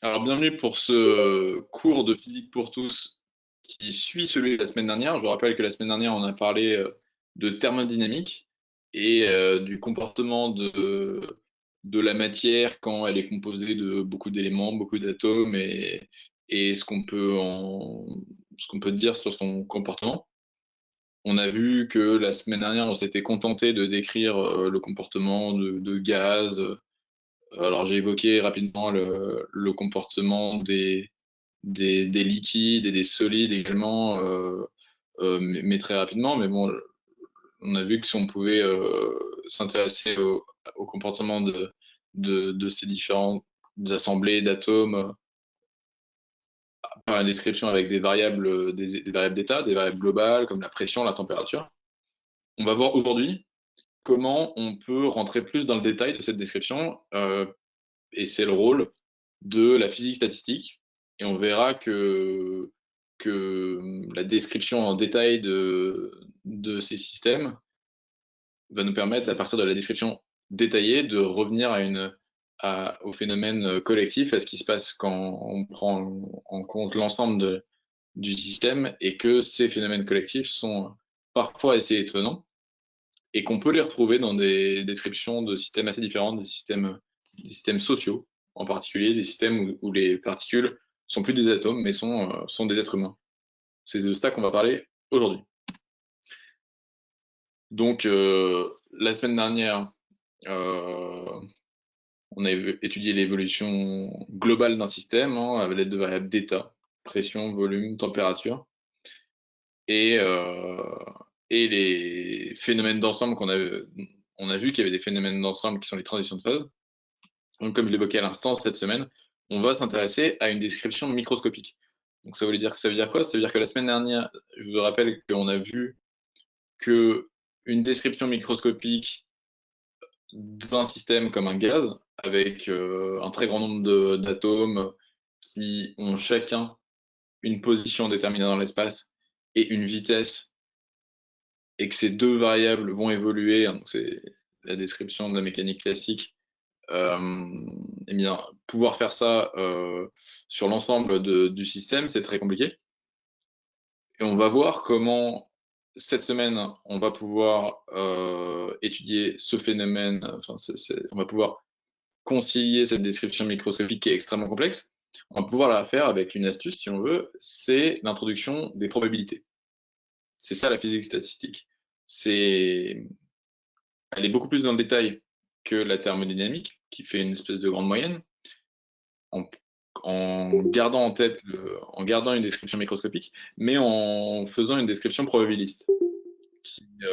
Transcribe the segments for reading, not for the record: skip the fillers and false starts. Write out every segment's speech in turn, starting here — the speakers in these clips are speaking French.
Alors, bienvenue pour ce cours de physique pour tous qui suit celui de la semaine dernière. Je vous rappelle que la semaine dernière, on a parlé de thermodynamique et du comportement de la matière quand elle est composée de beaucoup d'éléments, beaucoup d'atomes et ce qu'on peut dire sur son comportement. On a vu que la semaine dernière, on s'était contenté de décrire le comportement de gaz. Alors, j'ai évoqué rapidement le comportement des liquides et des solides également, mais très rapidement. Mais bon, on a vu que si on pouvait s'intéresser au comportement de ces différentes assemblées d'atomes par la description avec des variables, des variables d'état, des variables globales comme la pression, la température. On va voir aujourd'hui comment on peut rentrer plus dans le détail de cette description, et c'est le rôle de la physique statistique. Et on verra que la description en détail de ces systèmes va nous permettre, à partir de la description détaillée, de revenir au phénomène collectif, à ce qui se passe quand on prend en compte l'ensemble du système et que ces phénomènes collectifs sont parfois assez étonnants et qu'on peut les retrouver dans des descriptions de systèmes assez différents, des systèmes sociaux, en particulier des systèmes où les particules sont plus des atomes, mais sont des êtres humains. C'est de ça qu'on va parler aujourd'hui. Donc, la semaine dernière, euh, on a étudié l'évolution globale d'un système avec l'aide de variables d'état, pression, volume, température, et, euh, et les phénomènes d'ensemble on a vu qu'il y avait des phénomènes d'ensemble qui sont les transitions de phase. Donc, comme je l'évoquais à l'instant, cette semaine, on va s'intéresser à une description microscopique. Donc, ça veut dire quoi? Ça veut dire que la semaine dernière, je vous rappelle qu'on a vu que une description microscopique d'un système comme un gaz, avec un très grand nombre d'atomes qui ont chacun une position déterminée dans l'espace et une vitesse, et que ces deux variables vont évoluer, hein, donc c'est la description de la mécanique classique. Eh bien, pouvoir faire ça sur l'ensemble du système, c'est très compliqué. Et on va voir comment, cette semaine, on va pouvoir étudier ce phénomène, enfin, on va pouvoir concilier cette description microscopique qui est extrêmement complexe. On va pouvoir la faire avec une astuce, si on veut, c'est l'introduction des probabilités. C'est ça la physique statistique. C'est, Elle est beaucoup plus dans le détail que la thermodynamique, qui fait une espèce de grande moyenne. En, en gardant en tête, en gardant une description microscopique, mais en faisant une description probabiliste qui met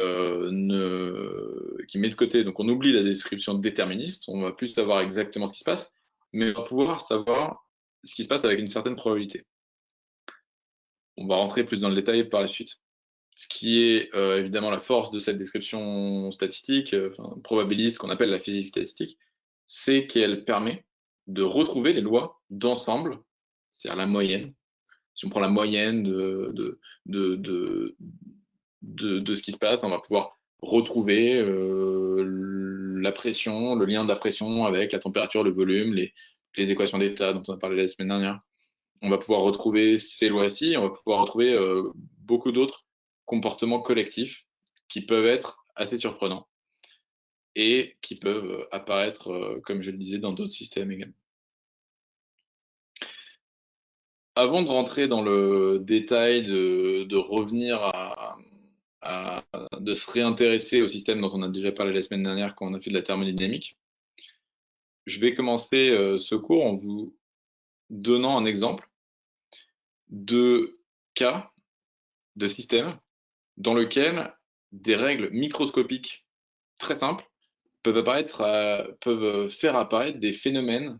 de côté. Donc on oublie la description déterministe, on va plus savoir exactement ce qui se passe, mais on va pouvoir savoir ce qui se passe avec une certaine probabilité. On va rentrer plus dans le détail par la suite. Ce qui est évidemment la force de cette description statistique, enfin, probabiliste, qu'on appelle la physique statistique, c'est qu'elle permet de retrouver les lois d'ensemble, c'est-à-dire la moyenne. Si on prend la moyenne de ce qui se passe, on va pouvoir retrouver la pression, le lien de la pression avec la température, le volume, les équations d'état dont on a parlé la semaine dernière. On va pouvoir retrouver ces lois-ci, on va pouvoir retrouver beaucoup d'autres comportements collectifs qui peuvent être assez surprenants et qui peuvent apparaître, comme je le disais, dans d'autres systèmes également. Avant de rentrer dans le détail, de revenir de se réintéresser au système dont on a déjà parlé la semaine dernière quand on a fait de la thermodynamique, je vais commencer ce cours en vous donnant un exemple de cas, de système, dans lequel des règles microscopiques très simples peuvent faire apparaître des phénomènes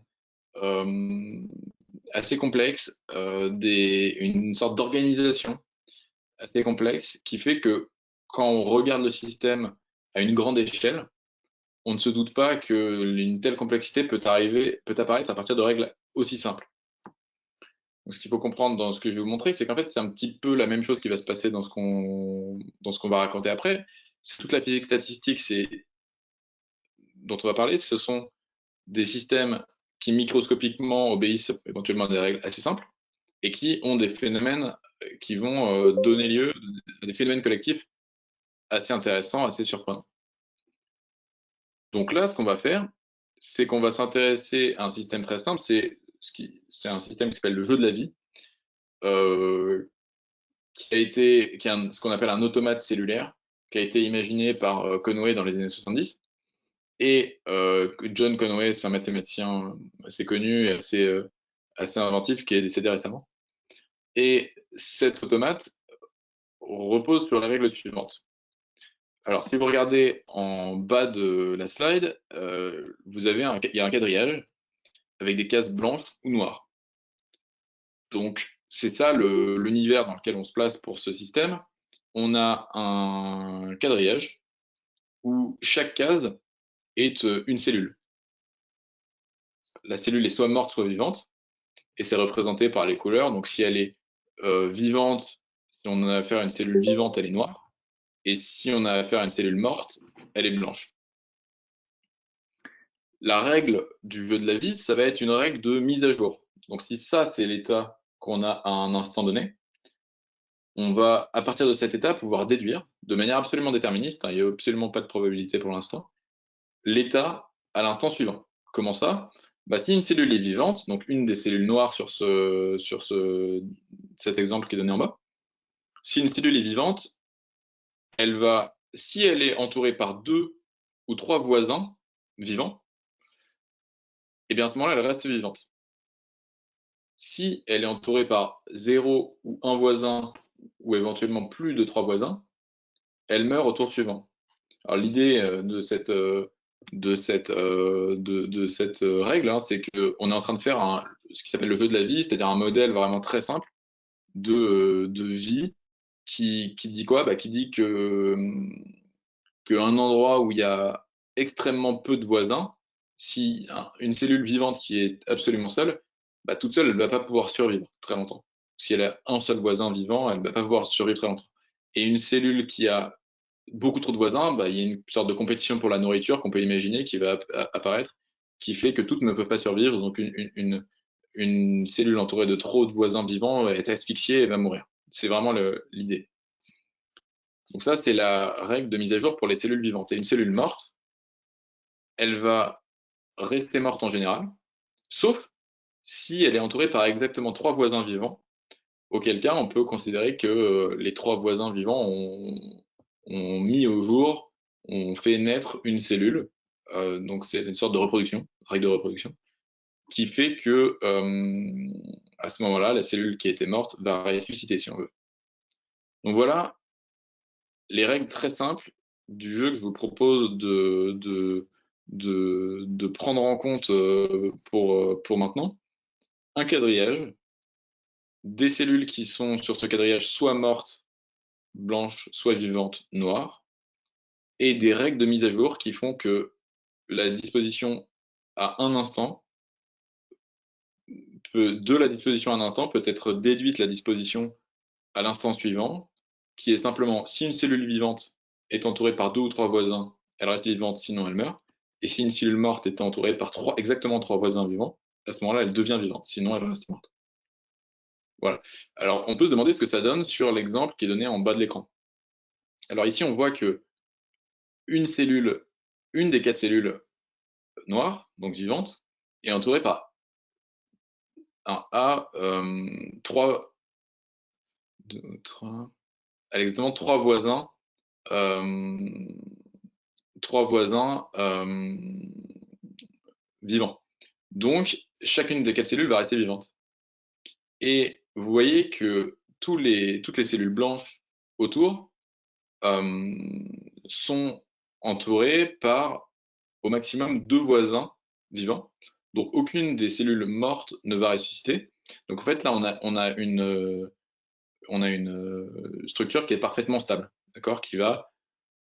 euh, assez complexes, une sorte d'organisation assez complexe qui fait que quand on regarde le système à une grande échelle, on ne se doute pas qu'une telle complexité peut apparaître à partir de règles aussi simples. Donc, ce qu'il faut comprendre dans ce que je vais vous montrer, c'est qu'en fait, c'est un petit peu la même chose qui va se passer dans ce qu'on va raconter après. C'est toute la physique statistique dont on va parler, ce sont des systèmes qui microscopiquement obéissent éventuellement à des règles assez simples et qui ont des phénomènes qui vont donner lieu à des phénomènes collectifs assez intéressants, assez surprenants. Donc là, ce qu'on va faire, c'est qu'on va s'intéresser à un système très simple, c'est un système qui s'appelle le jeu de la vie, euh, ce qu'on appelle un automate cellulaire, qui a été imaginé par Conway dans les années 70. Et John Conway, c'est un mathématicien assez connu et assez inventif qui est décédé récemment. Et cet automate repose sur la règle suivante. Alors, si vous regardez en bas de la slide, il y a un quadrillage avec des cases blanches ou noires. Donc, c'est ça l'univers dans lequel on se place pour ce système. On a un quadrillage où chaque case est une cellule. La cellule est soit morte, soit vivante, et c'est représenté par les couleurs. Donc, si elle est vivante, si on a affaire à une cellule vivante, elle est noire, et si on a affaire à une cellule morte, elle est blanche. La règle du jeu de la vie, ça va être une règle de mise à jour. Donc, si ça, c'est l'état qu'on a à un instant donné, on va, à partir de cet état, pouvoir déduire, de manière absolument déterministe, hein, il n'y a absolument pas de probabilité pour l'instant, l'état à l'instant suivant. Comment ça? Bah, si une cellule est vivante, donc une des cellules noires cet exemple qui est donné en bas, si une cellule est vivante, si elle est entourée par deux ou trois voisins vivants, et bien à ce moment-là, elle reste vivante. Si elle est entourée par zéro ou un voisin, ou éventuellement plus de trois voisins, elle meurt au tour suivant. Alors l'idée de cette règle, hein, c'est qu'on est en train de faire ce qui s'appelle le jeu de la vie, c'est-à-dire un modèle vraiment très simple de vie qui dit quoi? Bah, qui dit qu'un endroit où il y a extrêmement peu de voisins, si une cellule vivante qui est absolument seule, bah, toute seule, elle ne va pas pouvoir survivre très longtemps. Si elle a un seul voisin vivant, elle ne va pas pouvoir survivre très longtemps. Et une cellule qui a beaucoup trop de voisins, bah, il y a une sorte de compétition pour la nourriture qu'on peut imaginer qui va apparaître, qui fait que toutes ne peuvent pas survivre. Donc une cellule entourée de trop de voisins vivants est asphyxiée et va mourir. C'est vraiment l'idée. Donc ça, c'est la règle de mise à jour pour les cellules vivantes. Et une cellule morte, elle va rester morte en général, sauf si elle est entourée par exactement trois voisins vivants, auquel cas on peut considérer que les trois voisins vivants ont mis au jour, ont fait naître une cellule. Donc c'est une sorte de reproduction, règle de reproduction, qui fait que à ce moment-là, la cellule qui était morte va ressusciter, si on veut. Donc voilà les règles très simples du jeu que je vous propose de prendre en compte pour maintenant. Un quadrillage, des cellules qui sont sur ce quadrillage soit mortes, blanches, soit vivantes, noires, et des règles de mise à jour qui font que la disposition à un instant de la disposition à un instant peut être déduite la disposition à l'instant suivant, qui est simplement si une cellule vivante est entourée par deux ou trois voisins, elle reste vivante, sinon elle meurt. Et si une cellule morte est entourée par exactement trois voisins vivants, à ce moment-là, elle devient vivante, sinon elle reste morte. Voilà. Alors, on peut se demander ce que ça donne sur l'exemple qui est donné en bas de l'écran. Alors ici, on voit que une cellule, une des quatre cellules noires, donc vivantes, est entourée par un A, 3, 2, 3, exactement euh, trois voisins vivants. Donc, chacune des quatre cellules va rester vivante. Et vous voyez que toutes les cellules blanches autour euh, sont entourées par au maximum deux voisins vivants. Donc, aucune des cellules mortes ne va ressusciter. Donc, en fait, là, on a une structure qui est parfaitement stable, d'accord, qui va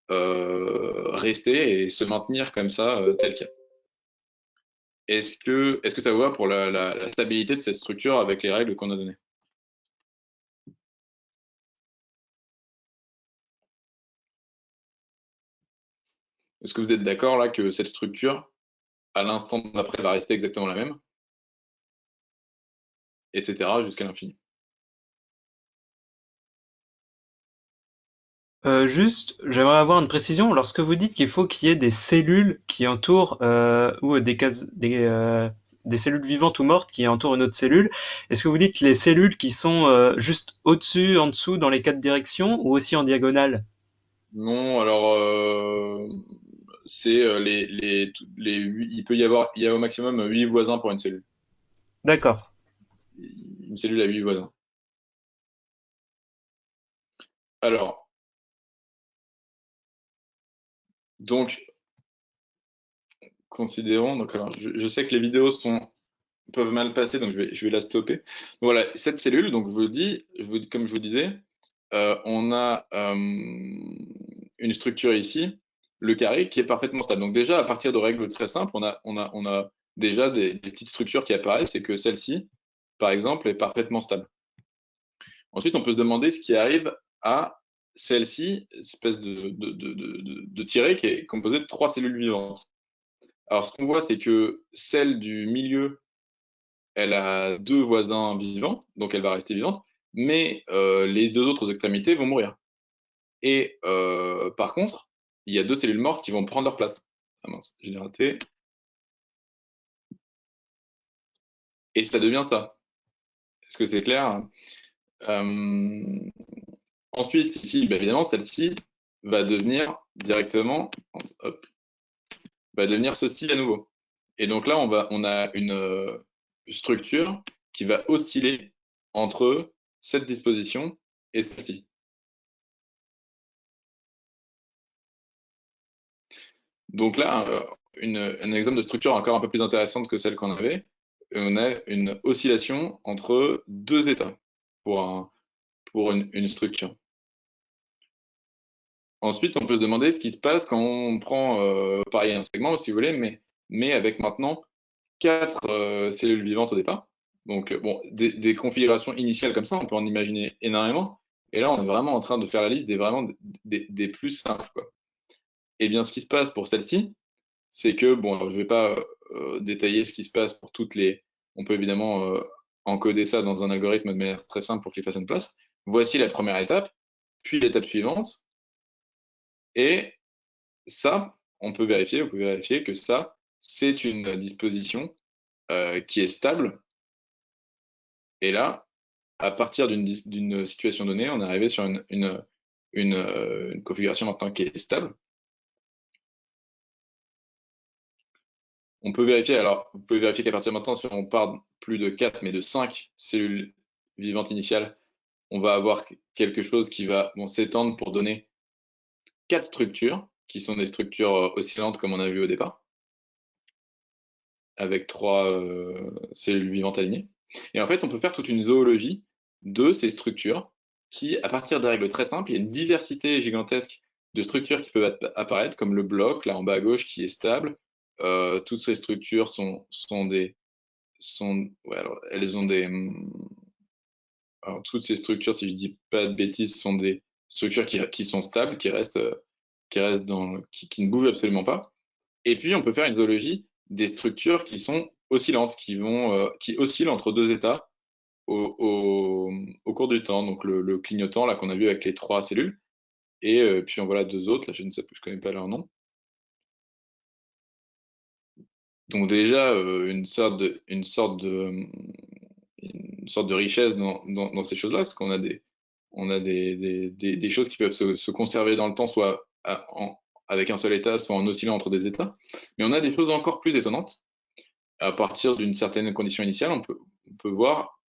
rester et se maintenir comme ça, tel quel. Est-ce que ça vous va pour la stabilité de cette structure avec les règles qu'on a données? Est-ce que vous êtes d'accord là que cette structure à l'instant d'après, elle va rester exactement la même, etc. jusqu'à l'infini. Juste, j'aimerais avoir une précision. Lorsque vous dites qu'il faut qu'il y ait des cellules qui entourent ou des cellules vivantes ou mortes qui entourent une autre cellule, est-ce que vous dites les cellules qui sont juste au-dessus, en dessous, dans les quatre directions ou aussi en diagonale? Non, alors c'est il peut y avoir, il y a au maximum 8 voisins pour une cellule. D'accord. Une cellule à 8 voisins. Alors, donc, considérons, donc alors, je sais que les vidéos peuvent mal passer, donc je vais la stopper. Voilà, cette cellule, donc comme je vous disais, on a une structure ici, le carré, qui est parfaitement stable. Donc déjà, à partir de règles très simples, on a déjà des petites structures qui apparaissent, c'est que celle-ci, par exemple, est parfaitement stable. Ensuite, on peut se demander ce qui arrive à celle-ci, espèce de tiret qui est composée de trois cellules vivantes. Alors, ce qu'on voit, c'est que celle du milieu, elle a deux voisins vivants, donc elle va rester vivante, mais les deux autres extrémités vont mourir. Et par contre, il y a deux cellules mortes qui vont prendre leur place. Ah mince, j'ai raté. Et ça devient ça. Est-ce que c'est clair? Euh, Ensuite, ici, bah, évidemment, celle-ci va devenir directement, hop, va devenir ceci à nouveau. Et donc là, on a une structure qui va osciller entre cette disposition et celle-ci. Donc là, un exemple de structure encore un peu plus intéressante que celle qu'on avait, on a une oscillation entre deux états pour une structure. Ensuite, on peut se demander ce qui se passe quand on prend, pareil, un segment, si vous voulez, mais avec maintenant quatre cellules vivantes au départ. Donc, bon, des configurations initiales comme ça, on peut en imaginer énormément. Et là, on est vraiment en train de faire la liste des plus simples, quoi. Et bien, ce qui se passe pour celle-ci, c'est que, bon, alors je vais pas détailler ce qui se passe pour toutes les. On peut évidemment encoder ça dans un algorithme de manière très simple pour qu'il fasse une place. Voici la première étape, puis l'étape suivante. Et ça, vous pouvez vérifier que ça, c'est une disposition qui est stable. Et là, à partir d'une situation donnée, on est arrivé sur une configuration maintenant qui est stable. On peut vérifier, alors, vous pouvez vérifier qu'à partir de maintenant, si on part plus de 4 mais de 5 cellules vivantes initiales, on va avoir quelque chose qui va s'étendre pour donner 4 structures, qui sont des structures oscillantes comme on a vu au départ, avec 3 cellules vivantes alignées. Et en fait, on peut faire toute une zoologie de ces structures qui, à partir de règles très simples, il y a une diversité gigantesque de structures qui peuvent apparaître, comme le bloc, là en bas à gauche, qui est stable. Toutes ces structures ouais, alors, elles ont alors, toutes ces structures, si je dis pas de bêtises, sont des structures qui sont stables, qui ne bougent absolument pas. Et puis, on peut faire une zoologie des structures qui sont oscillantes, qui oscillent entre deux états au cours du temps. Donc, le clignotant, là, qu'on a vu avec les trois cellules. Et puis, en voilà deux autres, là, je ne sais plus, je connais pas leur nom. Donc, déjà, une sorte de richesse dans ces choses-là, parce qu'on a des choses qui peuvent se conserver dans le temps, soit avec un seul état, soit en oscillant entre des états. Mais on a des choses encore plus étonnantes. À partir d'une certaine condition initiale, on peut voir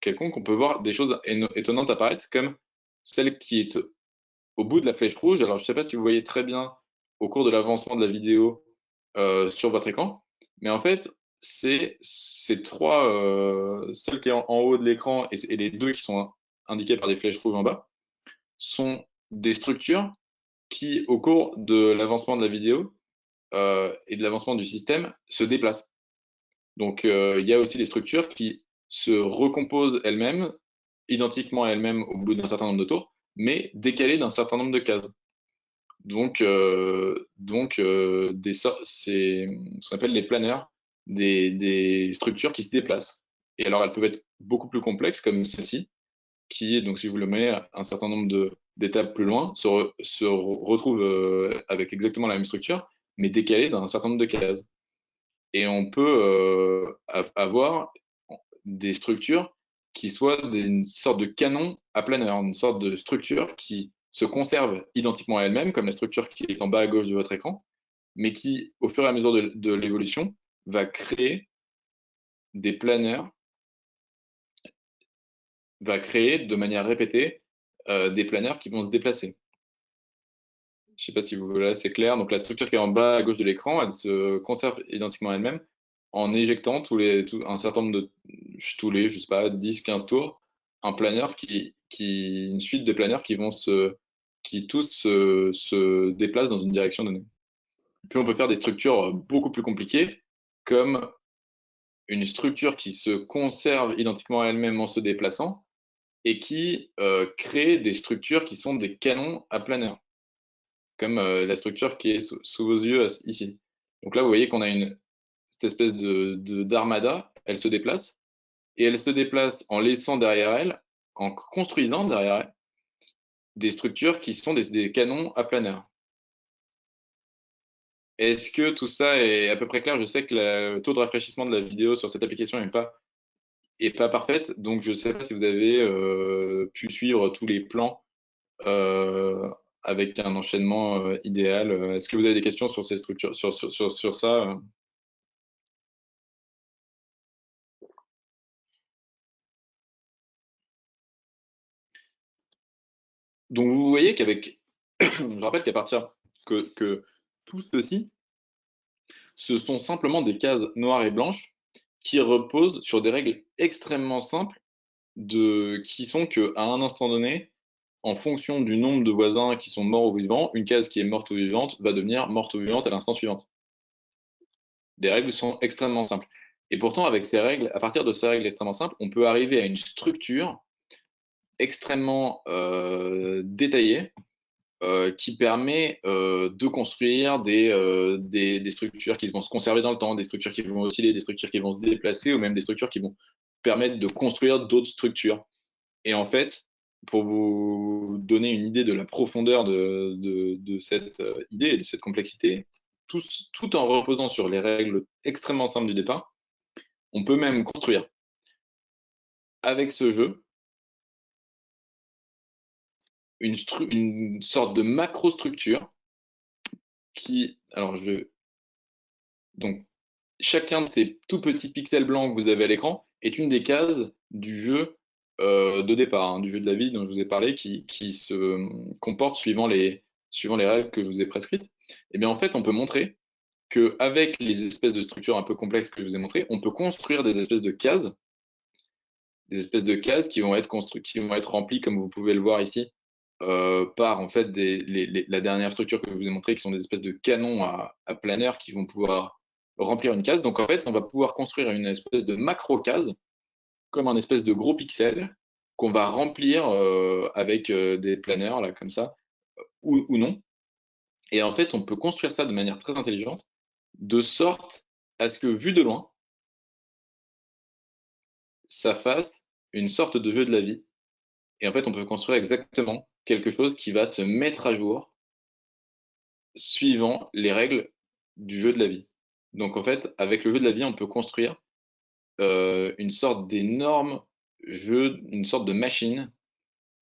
des choses étonnantes apparaître, comme celle qui est au bout de la flèche rouge. Alors, je ne sais pas si vous voyez très bien au cours de l'avancement de la vidéo sur votre écran, mais en fait, c'est ces trois, celles qui est en haut de l'écran et les deux qui sont indiquées par des flèches rouges en bas, sont des structures qui, au cours de l'avancement de la vidéo et de l'avancement du système, se déplacent. Donc, il y a aussi des structures qui se recomposent elles-mêmes, identiquement à elles-mêmes au bout d'un certain nombre de tours, mais décalées d'un certain nombre de cases. C'est ce qu'on appelle les planeurs, des structures qui se déplacent. Et alors, elles peuvent être beaucoup plus complexes, comme celle-ci, qui, donc si je vous le mets un certain nombre d'étapes plus loin, retrouve avec exactement la même structure, mais décalée d'un certain nombre de cases. Et on peut avoir des structures qui soient une sorte de canon à planeur, une sorte de structure qui se conserve identiquement à elle-même, comme la structure qui est en bas à gauche de votre écran, mais qui, au fur et à mesure de l'évolution, va créer des planeurs, va créer de manière répétée des planeurs qui vont se déplacer. Je sais pas si vous là c'est clair. Donc la structure qui est en bas à gauche de l'écran, elle se conserve identiquement elle-même en éjectant un certain nombre tous les, je sais pas, 10, 15 tours, un planeur une suite de planeurs qui tous se déplacent dans une direction donnée. Puis on peut faire des structures beaucoup plus compliquées, comme une structure qui se conserve identiquement à elle-même en se déplaçant et qui crée des structures qui sont des canons à planeur, comme la structure qui est sous vos yeux ici. Donc là, vous voyez qu'on a cette espèce d'armada, elle se déplace, et elle se déplace en laissant derrière elle, en construisant derrière elle, des structures qui sont des canons à planeur. Est-ce que tout ça est à peu près clair? Je sais que le taux de rafraîchissement de la vidéo sur cette application est pas parfaite, donc je ne sais pas si vous avez pu suivre tous les plans euh, avec un enchaînement idéal. Est-ce que vous avez des questions sur ces structures, sur ça? Donc vous voyez qu'avec, je rappelle qu'à partir que tout ceci, ce sont simplement des cases noires et blanches qui reposent sur des règles extrêmement simples qui sont qu'à un instant donné, en fonction du nombre de voisins qui sont morts ou vivants, une case qui est morte ou vivante va devenir morte ou vivante à l'instant suivant. Des règles sont extrêmement simples. Et pourtant, avec ces règles, à partir de ces règles extrêmement simples, on peut arriver à une structure extrêmement détaillée qui permet de construire des structures qui vont se conserver dans le temps, des structures qui vont osciller, des structures qui vont se déplacer, ou même des structures qui vont permettre de construire d'autres structures. Et en fait, pour vous donner une idée de la profondeur de cette idée et de cette complexité, tout en reposant sur les règles extrêmement simples du départ, on peut même construire avec ce jeu une sorte de macrostructure alors donc chacun de ces tout petits pixels blancs que vous avez à l'écran est une des cases du jeu de départ, hein, du jeu de la vie dont je vous ai parlé, qui se comporte suivant les règles que je vous ai prescrites. Et bien en fait, on peut montrer qu'avec les espèces de structures un peu complexes que je vous ai montrées, on peut construire des espèces de cases qui vont être construites, qui vont être remplies, comme vous pouvez le voir ici, par en fait la dernière structure que je vous ai montrée, qui sont des espèces de canons à planeur qui vont pouvoir remplir une case. Donc en fait, on va pouvoir construire une espèce de macro-case, comme un espèce de gros pixel, qu'on va remplir avec des planeurs, là, comme ça, ou non. Et en fait, on peut construire ça de manière très intelligente, de sorte à ce que, vu de loin, ça fasse une sorte de jeu de la vie. Et en fait, on peut construire exactement quelque chose qui va se mettre à jour suivant les règles du jeu de la vie. Donc en fait, avec le jeu de la vie, on peut construire une sorte d'énorme jeu, une sorte de machine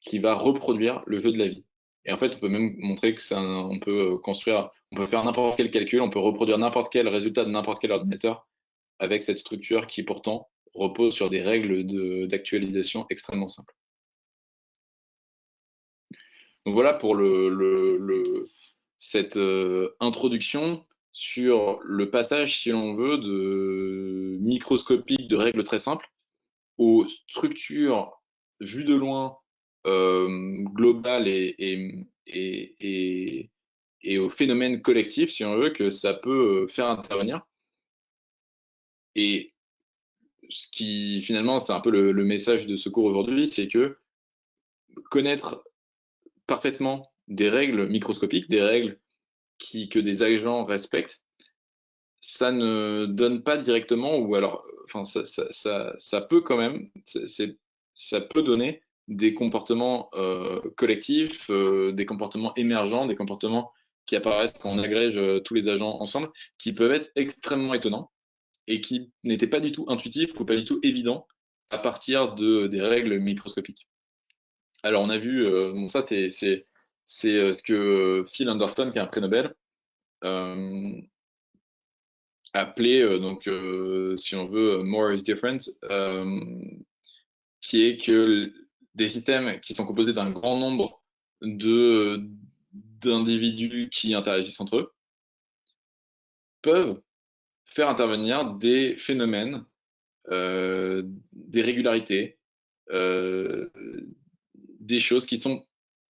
qui va reproduire le jeu de la vie. Et en fait, on peut même montrer que on peut construire, on peut faire n'importe quel calcul, on peut reproduire n'importe quel résultat de n'importe quel ordinateur avec cette structure qui pourtant repose sur des règles d'actualisation extrêmement simples. Donc voilà pour cette introduction sur le passage, si l'on veut, de microscopique de règles très simples aux structures vues de loin, globales et aux phénomènes collectifs, si on veut, que ça peut faire intervenir. Et ce qui, finalement, c'est un peu le message de ce cours aujourd'hui, c'est que connaître parfaitement des règles microscopiques, des règles que des agents respectent, ça ne donne pas directement, ou alors, enfin, ça peut quand même, ça peut donner des comportements collectifs, des comportements émergents, des comportements qui apparaissent quand on agrège tous les agents ensemble, qui peuvent être extrêmement étonnants et qui n'étaient pas du tout intuitifs ou pas du tout évidents à partir des règles microscopiques. Alors, on a vu, bon, ça, c'est ce que Phil Anderson, qui est un prix Nobel, euh, appelé, donc, si on veut, more is different, qui est que des systèmes qui sont composés d'un grand nombre de d'individus qui interagissent entre eux peuvent faire intervenir des phénomènes, des régularités, euh, des choses qui sont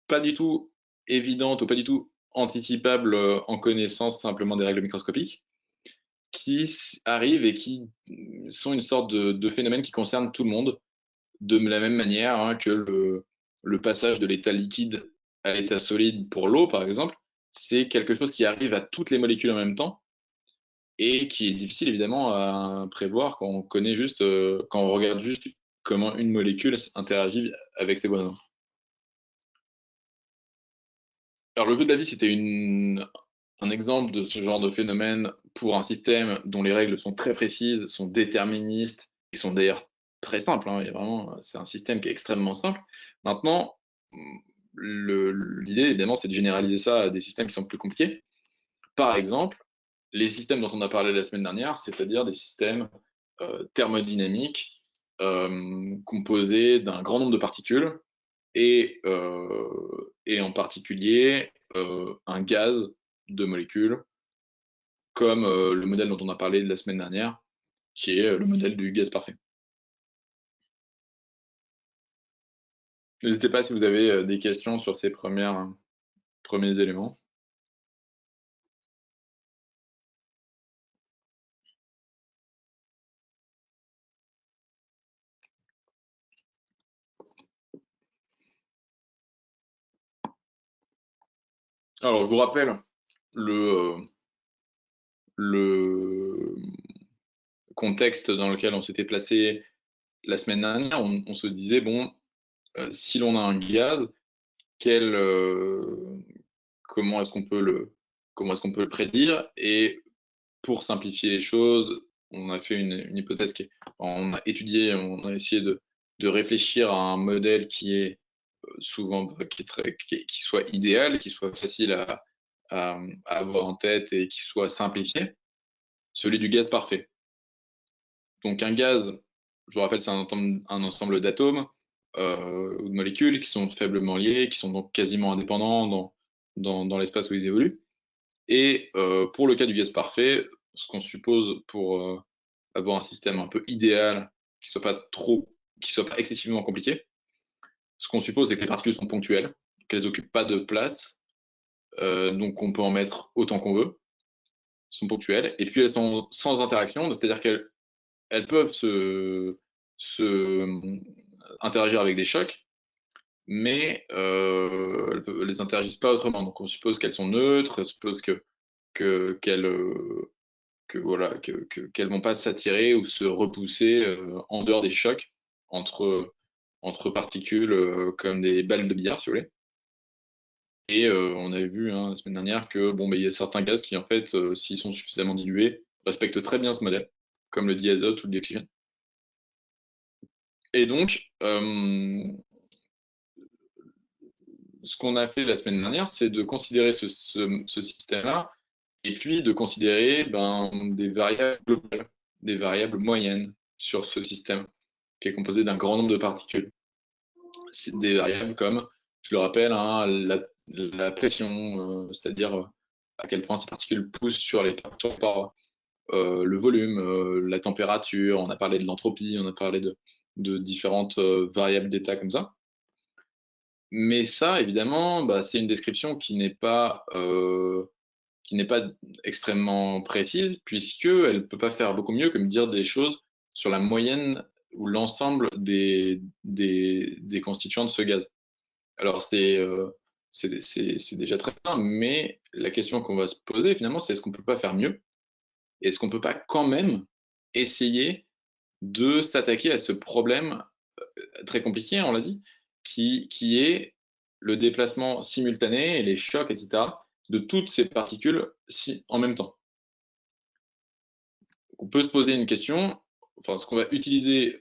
pas du tout évidentes ou pas du tout anticipables en connaissance simplement des règles microscopiques, qui arrivent et qui sont une sorte de phénomène qui concerne tout le monde, de la même manière hein, que le passage de l'état liquide à l'état solide pour l'eau, par exemple, c'est quelque chose qui arrive à toutes les molécules en même temps et qui est difficile évidemment à prévoir quand on connaît juste, quand on regarde juste comment une molécule interagit avec ses voisins. Alors le jeu de la vie, c'était un exemple de ce genre de phénomène pour un système dont les règles sont très précises, sont déterministes et sont d'ailleurs très simples. Hein. Il y a vraiment, c'est un système qui est extrêmement simple. Maintenant, l'idée, évidemment, c'est de généraliser ça à des systèmes qui sont plus compliqués. Par exemple, les systèmes dont on a parlé la semaine dernière, c'est-à-dire des systèmes thermodynamiques composés d'un grand nombre de particules et en particulier un gaz de molécules, comme le modèle dont on a parlé la semaine dernière, qui est le modèle du gaz parfait. N'hésitez pas si vous avez des questions sur ces premiers éléments. Alors, je vous rappelle le contexte dans lequel on s'était placé la semaine dernière. On se disait, bon, si l'on a un gaz, quel, comment est-ce qu'on peut comment est-ce qu'on peut le prédire? Et pour simplifier les choses, on a fait une hypothèse on a étudié, on a essayé de réfléchir à un modèle qui est souvent, qui soit idéal, qui soit facile à avoir en tête et qui soit simplifié, celui du gaz parfait. Donc un gaz, je vous rappelle, c'est un ensemble d'atomes ou de molécules qui sont faiblement liés, qui sont donc quasiment indépendants dans l'espace où ils évoluent. Et pour le cas du gaz parfait, ce qu'on suppose pour avoir un système un peu idéal, qui soit pas excessivement compliqué, ce qu'on suppose, c'est que les particules sont ponctuelles, qu'elles occupent pas de place, donc on peut en mettre autant qu'on veut, sont ponctuelles, et puis elles sont sans interaction, c'est-à-dire qu'elles peuvent interagir avec des chocs, mais elles interagissent pas autrement. Donc on suppose qu'elles sont neutres, on suppose qu'elles voilà qu'elles vont pas s'attirer ou se repousser en dehors des chocs entre particules comme des balles de billard si vous voulez. Et on avait vu hein, la semaine dernière que bon il y a certains gaz qui en fait s'ils sont suffisamment dilués respectent très bien ce modèle, comme le diazote ou le dioxygène. Et donc ce qu'on a fait la semaine dernière, c'est de considérer ce système-là et puis de considérer des variables globales, des variables moyennes sur ce système qui est composé d'un grand nombre de particules. C'est des variables comme, je le rappelle, hein, la pression, c'est-à-dire à quel point ces particules poussent sur les parois, le volume, la température, on a parlé de l'entropie, on a parlé de différentes variables d'état comme ça. Mais ça, évidemment, c'est une description qui n'est pas extrêmement précise, puisqu'elle ne peut pas faire beaucoup mieux que me dire des choses sur la moyenne ou l'ensemble des constituants de ce gaz. Alors, c'est déjà très bien, mais la question qu'on va se poser finalement, c'est est-ce qu'on peut pas faire mieux? Est-ce qu'on peut pas quand même essayer de s'attaquer à ce problème très compliqué, on l'a dit, qui est le déplacement simultané et les chocs, etc., de toutes ces particules en même temps. On peut se poser une question, enfin, ce qu'on va utiliser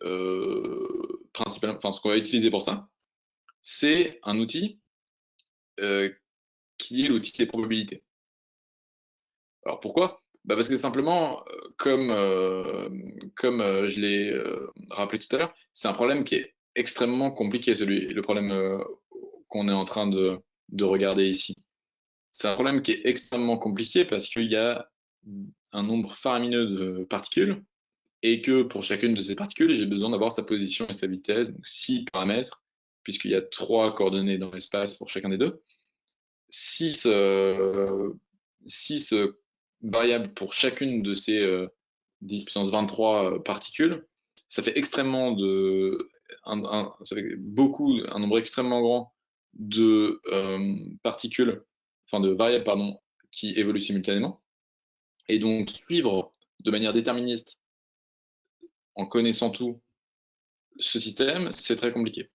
principalement, enfin, ce qu'on va utiliser pour ça, c'est un outil euh, qui est l'outil des probabilités. Alors pourquoi? Bah parce que simplement, comme je l'ai rappelé tout à l'heure, c'est un problème qui est extrêmement compliqué, le problème qu'on est en train de regarder ici. C'est un problème qui est extrêmement compliqué parce qu'il y a un nombre faramineux de particules et que pour chacune de ces particules, j'ai besoin d'avoir sa position et sa vitesse, donc 6 paramètres, puisqu'il y a 3 coordonnées dans l'espace pour chacun des deux. 6 six variables pour chacune de ces 10 puissance 23 particules. Ça fait ça fait un nombre extrêmement grand de particules, enfin de variables, pardon, qui évoluent simultanément. Et donc, suivre de manière déterministe, en connaissant tout, ce système, c'est très compliqué.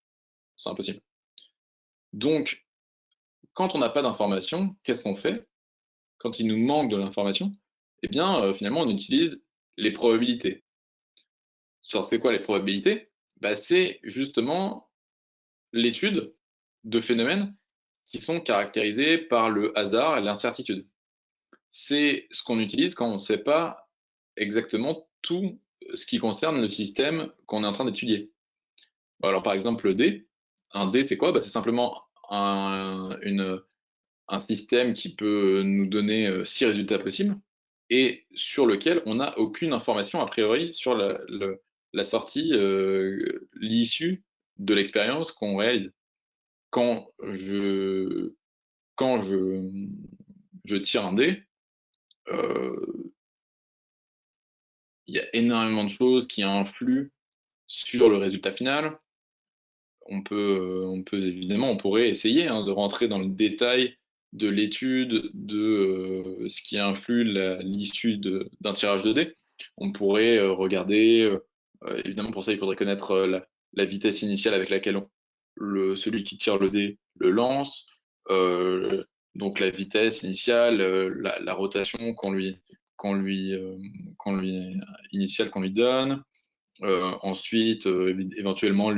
C'est impossible. Donc, quand on n'a pas d'information, qu'est-ce qu'on fait? Quand il nous manque de l'information, eh bien, finalement, on utilise les probabilités. Ça fait quoi les probabilités? Bah, c'est justement l'étude de phénomènes qui sont caractérisés par le hasard et l'incertitude. C'est ce qu'on utilise quand on ne sait pas exactement tout ce qui concerne le système qu'on est en train d'étudier. Alors, par exemple, le dé. Un dé, c'est quoi? Bah, c'est simplement un système qui peut nous donner 6 résultats possibles et sur lequel on n'a aucune information a priori sur la sortie, l'issue de l'expérience qu'on réalise. Quand je, quand je tire un dé, euh, il y a énormément de choses qui influent sur le résultat final. On pourrait essayer hein, de rentrer dans le détail de l'étude de ce qui influe l'issue d'un tirage de dés. On pourrait regarder, évidemment pour ça il faudrait connaître la vitesse initiale avec laquelle celui qui tire le dé le lance, euh, donc la vitesse initiale, la rotation qu'on lui, euh, initiale qu'on lui donne, ensuite, éventuellement,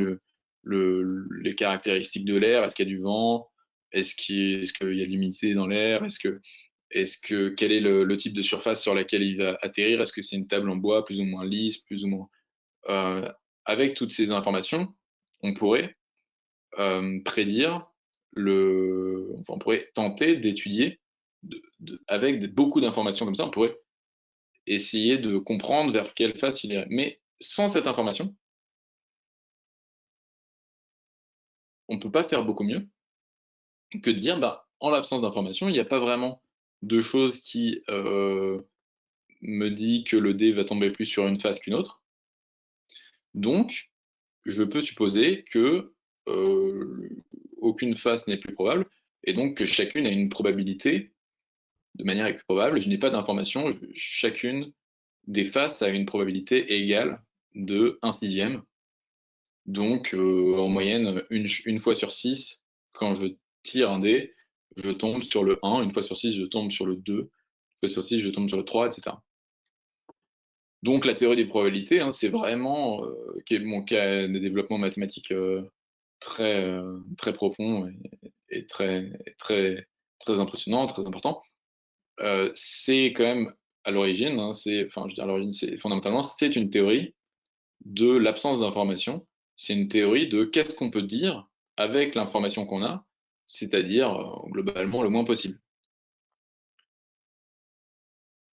les caractéristiques de l'air. Est-ce qu'il y a du vent? Est-ce qu'il y a de l'humidité dans l'air? Quel est le type de surface sur laquelle il va atterrir? Est-ce que c'est une table en bois plus ou moins lisse, plus ou moins, euh, avec toutes ces informations, on pourrait prédire enfin, on pourrait tenter d'étudier avec beaucoup d'informations comme ça, on pourrait essayer de comprendre vers quelle face il irait. Mais sans cette information, on peut pas faire beaucoup mieux que de dire, bah, en l'absence d'information, il n'y a pas vraiment de choses qui me dit que le dé va tomber plus sur une face qu'une autre. Donc, je peux supposer que euh, aucune face n'est plus probable, et donc que chacune a une probabilité de manière équiprobable. Je n'ai pas d'information, chacune des faces a une probabilité égale de 1/6. Donc, en moyenne, une fois sur 6, quand je tire un dé, je tombe sur le 1. Une fois sur 6, je tombe sur le 2. Une fois sur 6, je tombe sur le 3, etc. Donc, la théorie des probabilités, hein, c'est vraiment qui a des développements mathématiques très profonds et très impressionnants, très importants. C'est quand même à l'origine, hein, enfin, je veux dire, à l'origine, c'est fondamentalement, c'est une théorie de l'absence d'information. C'est une théorie de qu'est-ce qu'on peut dire avec l'information qu'on a, c'est-à-dire globalement le moins possible.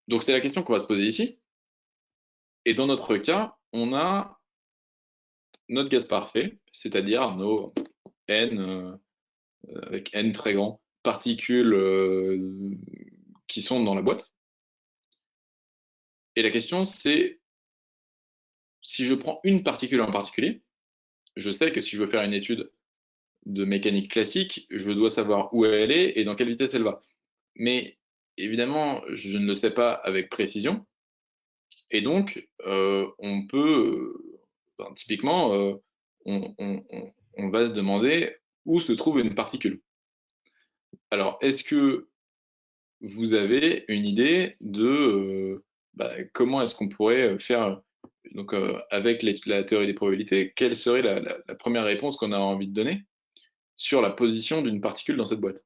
Donc c'est la question qu'on va se poser ici. Et dans notre cas, on a notre gaz parfait, c'est-à-dire nos n, avec n très grand, particules qui sont dans la boîte. Et la question c'est, si je prends une particule en particulier, je sais que si je veux faire une étude de mécanique classique, je dois savoir où elle est et dans quelle vitesse elle va. Mais évidemment, je ne le sais pas avec précision. Et donc, on peut, typiquement, on va se demander où se trouve une particule. Alors, est-ce que vous avez une idée de comment est-ce qu'on pourrait faire, donc avec la théorie des probabilités, quelle serait la première réponse qu'on a envie de donner sur la position d'une particule dans cette boîte?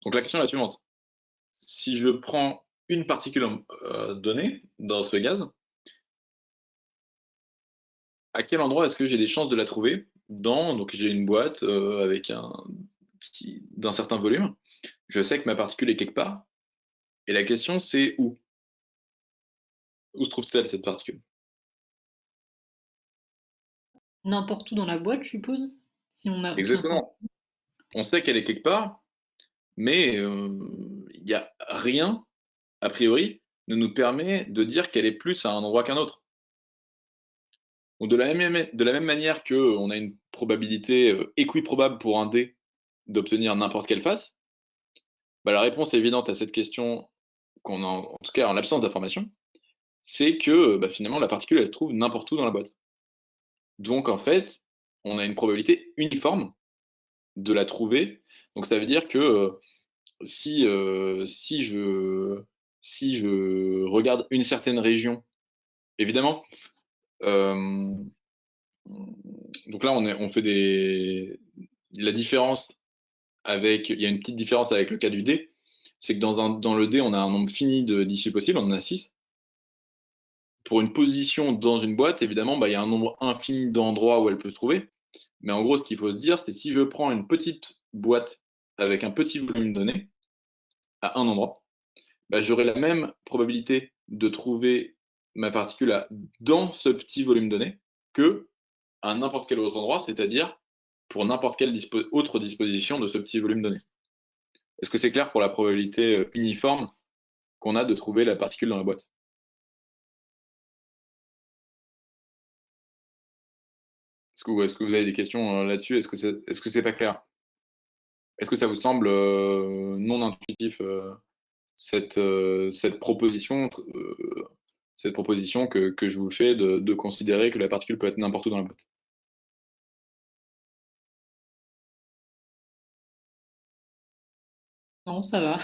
Donc la question est la suivante. Si je prends une particule donnée dans ce gaz, à quel endroit est-ce que j'ai des chances de la trouver donc j'ai une boîte avec d'un certain volume. Je sais que ma particule est quelque part. Et la question, c'est où? Où se trouve-t-elle, cette particule? N'importe où dans la boîte, je suppose. Si on s'en... Exactement. On sait qu'elle est quelque part, mais il n'y a rien, a priori, ne nous permet de dire qu'elle est plus à un endroit qu'un autre. Donc de la même manière qu'on a une probabilité équiprobable pour un dé d'obtenir n'importe quelle face, bah, la réponse évidente à cette question, qu'on a en tout cas en l'absence d'information, c'est que finalement la particule elle se trouve n'importe où dans la boîte. Donc en fait, on a une probabilité uniforme de la trouver. Donc ça veut dire que si, si je regarde une certaine région, évidemment, euh, donc là on fait la différence il y a une petite différence avec le cas du dé, c'est que dans le dé on a un nombre fini d'issues possibles, on en a 6. Pour une position dans une boîte, évidemment, il y a un nombre infini d'endroits où elle peut se trouver. Mais en gros, ce qu'il faut se dire, c'est si je prends une petite boîte avec un petit volume donné à un endroit, j'aurai la même probabilité de trouver ma particule dans ce petit volume donné que à n'importe quel autre endroit, c'est-à-dire pour n'importe quelle autre disposition de ce petit volume donné. Est-ce que c'est clair pour la probabilité uniforme qu'on a de trouver la particule dans la boîte? Est-ce que vous avez des questions là-dessus? Est-ce que c'est pas clair? Est-ce que ça vous semble non intuitif cette proposition, que je vous fais de considérer que la particule peut être n'importe où dans la boîte? Non, ça va.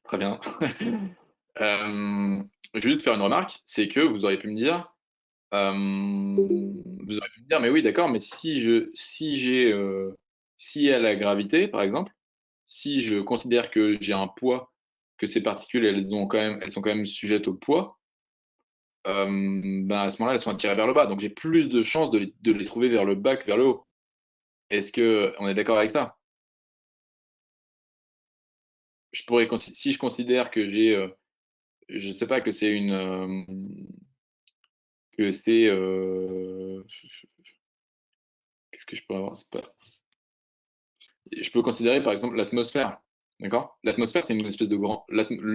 Très bien. Je vais juste faire une remarque, c'est que vous auriez pu me dire, mais oui, d'accord, mais si il y a la gravité, par exemple, si je considère que j'ai un poids, que ces particules, elles sont quand même sujettes au poids, à ce moment-là, elles sont attirées vers le bas. Donc j'ai plus de chances de les trouver vers le bas que vers le haut. Est-ce que on est d'accord avec ça? Si je considère que je sais pas, que c'est, qu'est-ce que je peux avoir? Je peux considérer par exemple l'atmosphère. D'accord? L'atmosphère, c'est une espèce de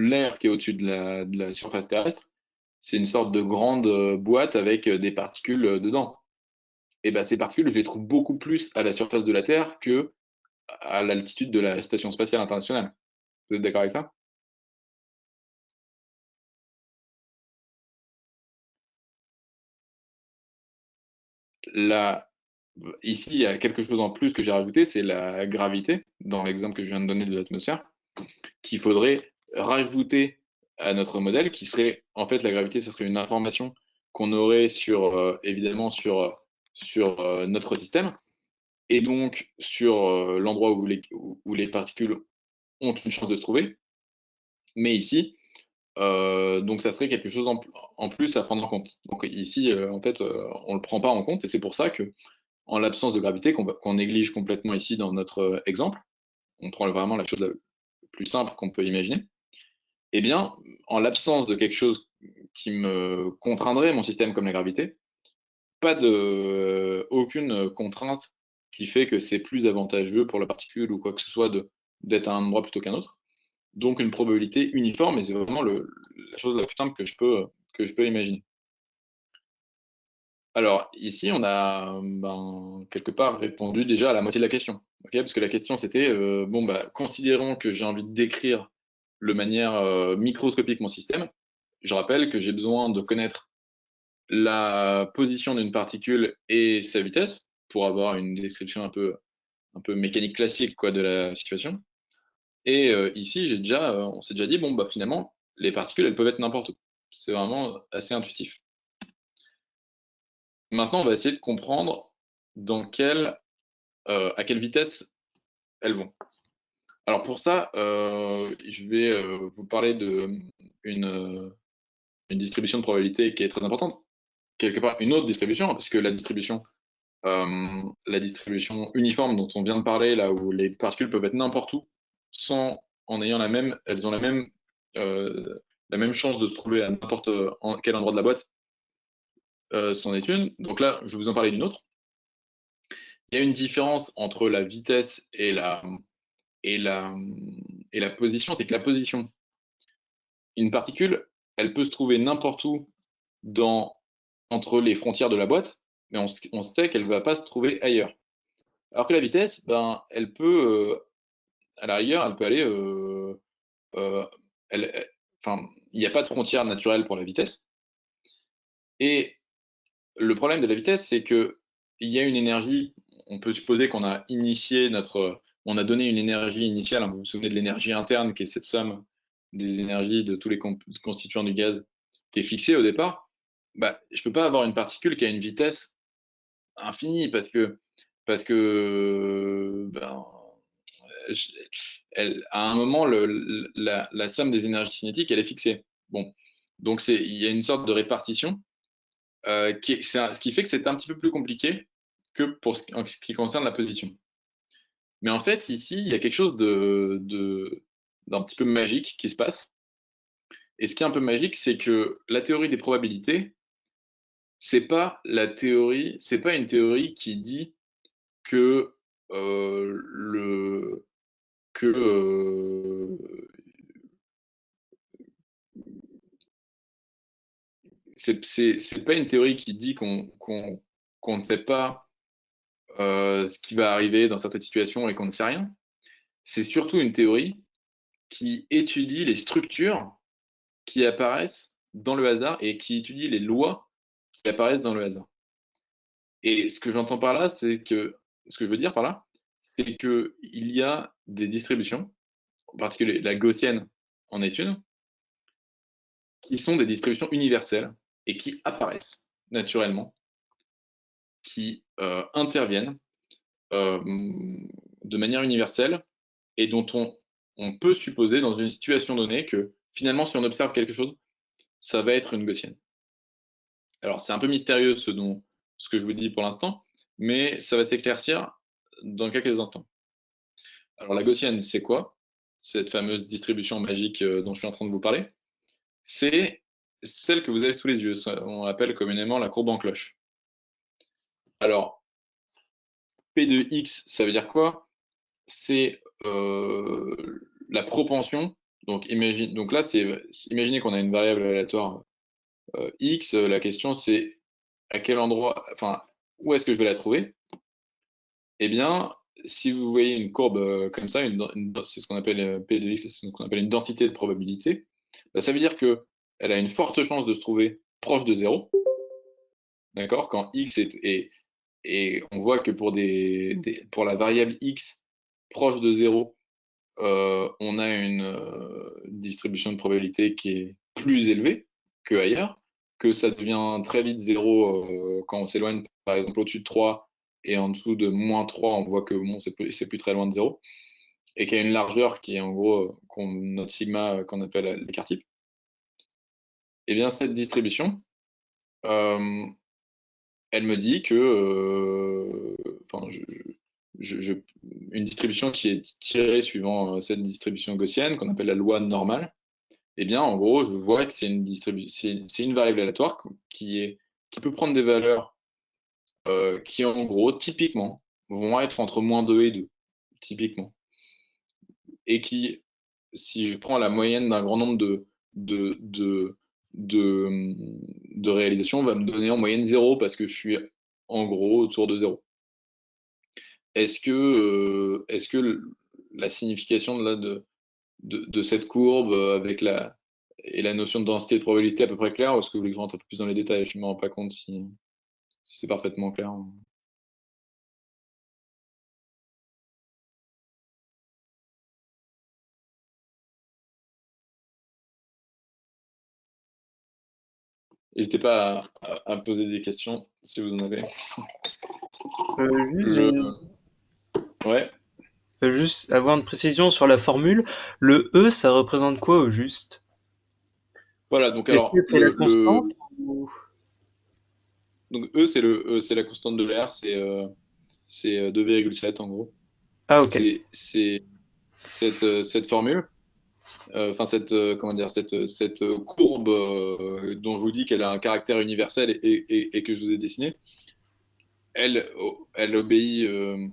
l'air qui est au-dessus de la surface terrestre. C'est une sorte de grande boîte avec des particules dedans. Et ben, ces particules, je les trouve beaucoup plus à la surface de la Terre que à l'altitude de la Station spatiale internationale. Vous êtes d'accord avec ça? Là, ici, il y a quelque chose en plus que j'ai rajouté, c'est la gravité, dans l'exemple que je viens de donner de l'atmosphère, qu'il faudrait rajouter à notre modèle, qui serait, en fait, la gravité, ce serait une information qu'on aurait évidemment, sur notre système, et donc sur l'endroit où les particules ont une chance de se trouver. Mais ici, donc ça serait quelque chose en plus à prendre en compte. Donc ici, en fait, on le prend pas en compte et c'est pour ça que, en l'absence de gravité qu'on néglige complètement ici dans notre exemple, on prend vraiment la chose la plus simple qu'on peut imaginer, eh bien, en l'absence de quelque chose qui me contraindrait mon système comme la gravité, aucune contrainte qui fait que c'est plus avantageux pour la particule ou quoi que ce soit d'être à un endroit plutôt qu'un autre. Donc une probabilité uniforme, et c'est vraiment la chose la plus simple que je peux imaginer. Alors ici, on a quelque part répondu déjà à la moitié de la question, ok. Parce que la question c'était, bon, considérons que j'ai envie de décrire de manière microscopique mon système. Je rappelle que j'ai besoin de connaître la position d'une particule et sa vitesse pour avoir une description un peu mécanique classique quoi, de la situation. Et ici, on s'est déjà dit, bon, finalement, les particules, elles peuvent être n'importe où. C'est vraiment assez intuitif. Maintenant, on va essayer de comprendre à quelle vitesse elles vont. Alors pour ça, je vais vous parler une distribution de probabilité qui est très importante. Quelque part, une autre distribution, parce que la distribution uniforme dont on vient de parler, là où les particules peuvent être n'importe où, en ayant elles ont euh, la même chance de se trouver à n'importe quel endroit de la boîte, c'en est une. Donc là, je vais vous en parler d'une autre. Il y a une différence entre la vitesse et la, et la position, c'est que la position, une particule, elle peut se trouver n'importe où dans, entre les frontières de la boîte, mais on sait qu'elle ne va pas se trouver ailleurs. Alors que la vitesse, elle peut, à la rigueur, elle peut aller, euh, enfin, il n'y a pas de frontière naturelle pour la vitesse. Et le problème de la vitesse, c'est que il y a une énergie. On peut supposer qu'on a on a donné une énergie initiale. Vous vous souvenez de l'énergie interne, qui est cette somme des énergies de tous les constituants du gaz, qui est fixée au départ. Je peux pas avoir une particule qui a une vitesse infinie parce que à un moment, la somme des énergies cinétiques, elle est fixée. Bon, donc il y a une sorte de répartition ce qui fait que c'est un petit peu plus compliqué que en ce qui concerne la position. Mais en fait, ici, il y a quelque chose d'un petit peu magique qui se passe. Et ce qui est un peu magique, c'est que la théorie des probabilités, c'est pas une théorie qui dit que euh, le, que c'est pas une théorie qui dit qu'on ne sait pas ce qui va arriver dans certaines situations et qu'on ne sait rien. C'est surtout une théorie qui étudie les structures qui apparaissent dans le hasard et qui étudie les lois qui apparaissent dans le hasard. Et ce que j'entends par là, ce que je veux dire par là, c'est que il y a des distributions, en particulier la gaussienne en est une, qui sont des distributions universelles et qui apparaissent naturellement, qui interviennent euh, de manière universelle et dont on peut supposer dans une situation donnée que finalement, si on observe quelque chose, ça va être une gaussienne. Alors, c'est un peu mystérieux ce que je vous dis pour l'instant, mais ça va s'éclaircir dans quelques instants. Alors, la gaussienne, c'est quoi? Cette fameuse distribution magique dont je suis en train de vous parler, c'est celle que vous avez sous les yeux. On appelle communément la courbe en cloche. Alors, P de X, ça veut dire quoi? C'est la propension. Donc là, imaginez qu'on a une variable aléatoire X. La question, c'est à quel endroit, enfin, où est-ce que je vais la trouver? Eh bien, si vous voyez une courbe comme ça, c'est ce qu'on appelle P de X, c'est ce qu'on appelle une densité de probabilité, ça veut dire que elle a une forte chance de se trouver proche de 0, d'accord? Quand X et on voit que pour la variable X proche de 0, on a une distribution de probabilité qui est plus élevée que ailleurs, que ça devient très vite 0 quand on s'éloigne, par exemple, au-dessus de 3 et en dessous de -3, on voit que bon, c'est plus très loin de 0, et qu'il y a une largeur qui est en gros notre sigma qu'on appelle l'écart type. Et bien cette distribution, euh, elle me dit que, enfin, une distribution qui est tirée suivant cette distribution gaussienne qu'on appelle la loi normale, eh bien, en gros, je vois que c'est une variable aléatoire qui peut prendre des valeurs qui, en gros, typiquement, vont être entre -2 et 2, typiquement. Et qui, si je prends la moyenne d'un grand nombre de, de, de, de réalisations, va me donner en moyenne 0 parce que je suis en gros autour de 0. Est-ce que la signification de cette courbe avec la notion de densité et de probabilité est à peu près claire, ou est-ce que vous voulez que je rentre un peu plus dans les détails? Je ne me rends pas compte si c'est parfaitement clair. N'hésitez pas à me poser des questions si vous en avez. Juste, Le... Ouais, juste avoir une précision sur la formule. Le E, ça représente quoi au juste? voilà, donc Est-ce que alors, c'est la constante ou... donc E, c'est la constante de l'air, c'est 2,7 en gros. Ah, ok. C'est cette formule, enfin comment dire, cette courbe dont je vous dis qu'elle a un caractère universel et que je vous ai dessiné, elle obéit, euh,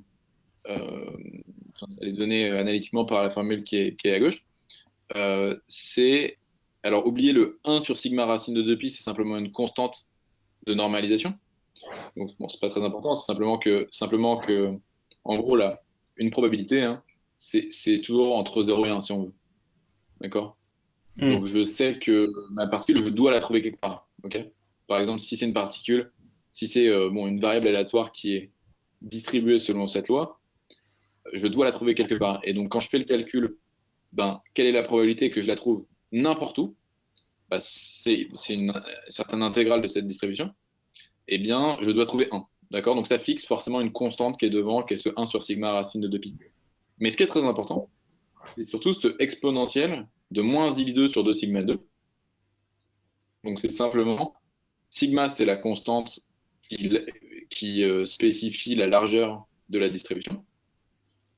enfin, elle est donnée analytiquement par la formule qui est à gauche. C'est, alors oubliez le 1 sur sigma racine de 2pi, c'est simplement une constante de normalisation. Donc bon, c'est pas très important, c'est simplement que, en gros là, une probabilité, hein, c'est toujours entre 0 et 1 si on veut. D'accord? Hmm. Donc je sais que ma particule, je dois la trouver quelque part. Ok? Par exemple, si c'est une particule, si c'est bon, une variable aléatoire qui est distribuée selon cette loi, je dois la trouver quelque part. Et donc quand je fais le calcul, ben, quelle est la probabilité que je la trouve n'importe où? Bah, c'est une certaine intégrale de cette distribution. Eh bien, je dois trouver 1. D'accord? Donc ça fixe forcément une constante qui est devant, qui est ce 1 sur sigma racine de 2pi. Mais ce qui est très important, c'est surtout ce exponentiel de moins x2 sur 2 sigma 2. Donc c'est simplement, sigma, c'est la constante qui, qui spécifie la largeur de la distribution.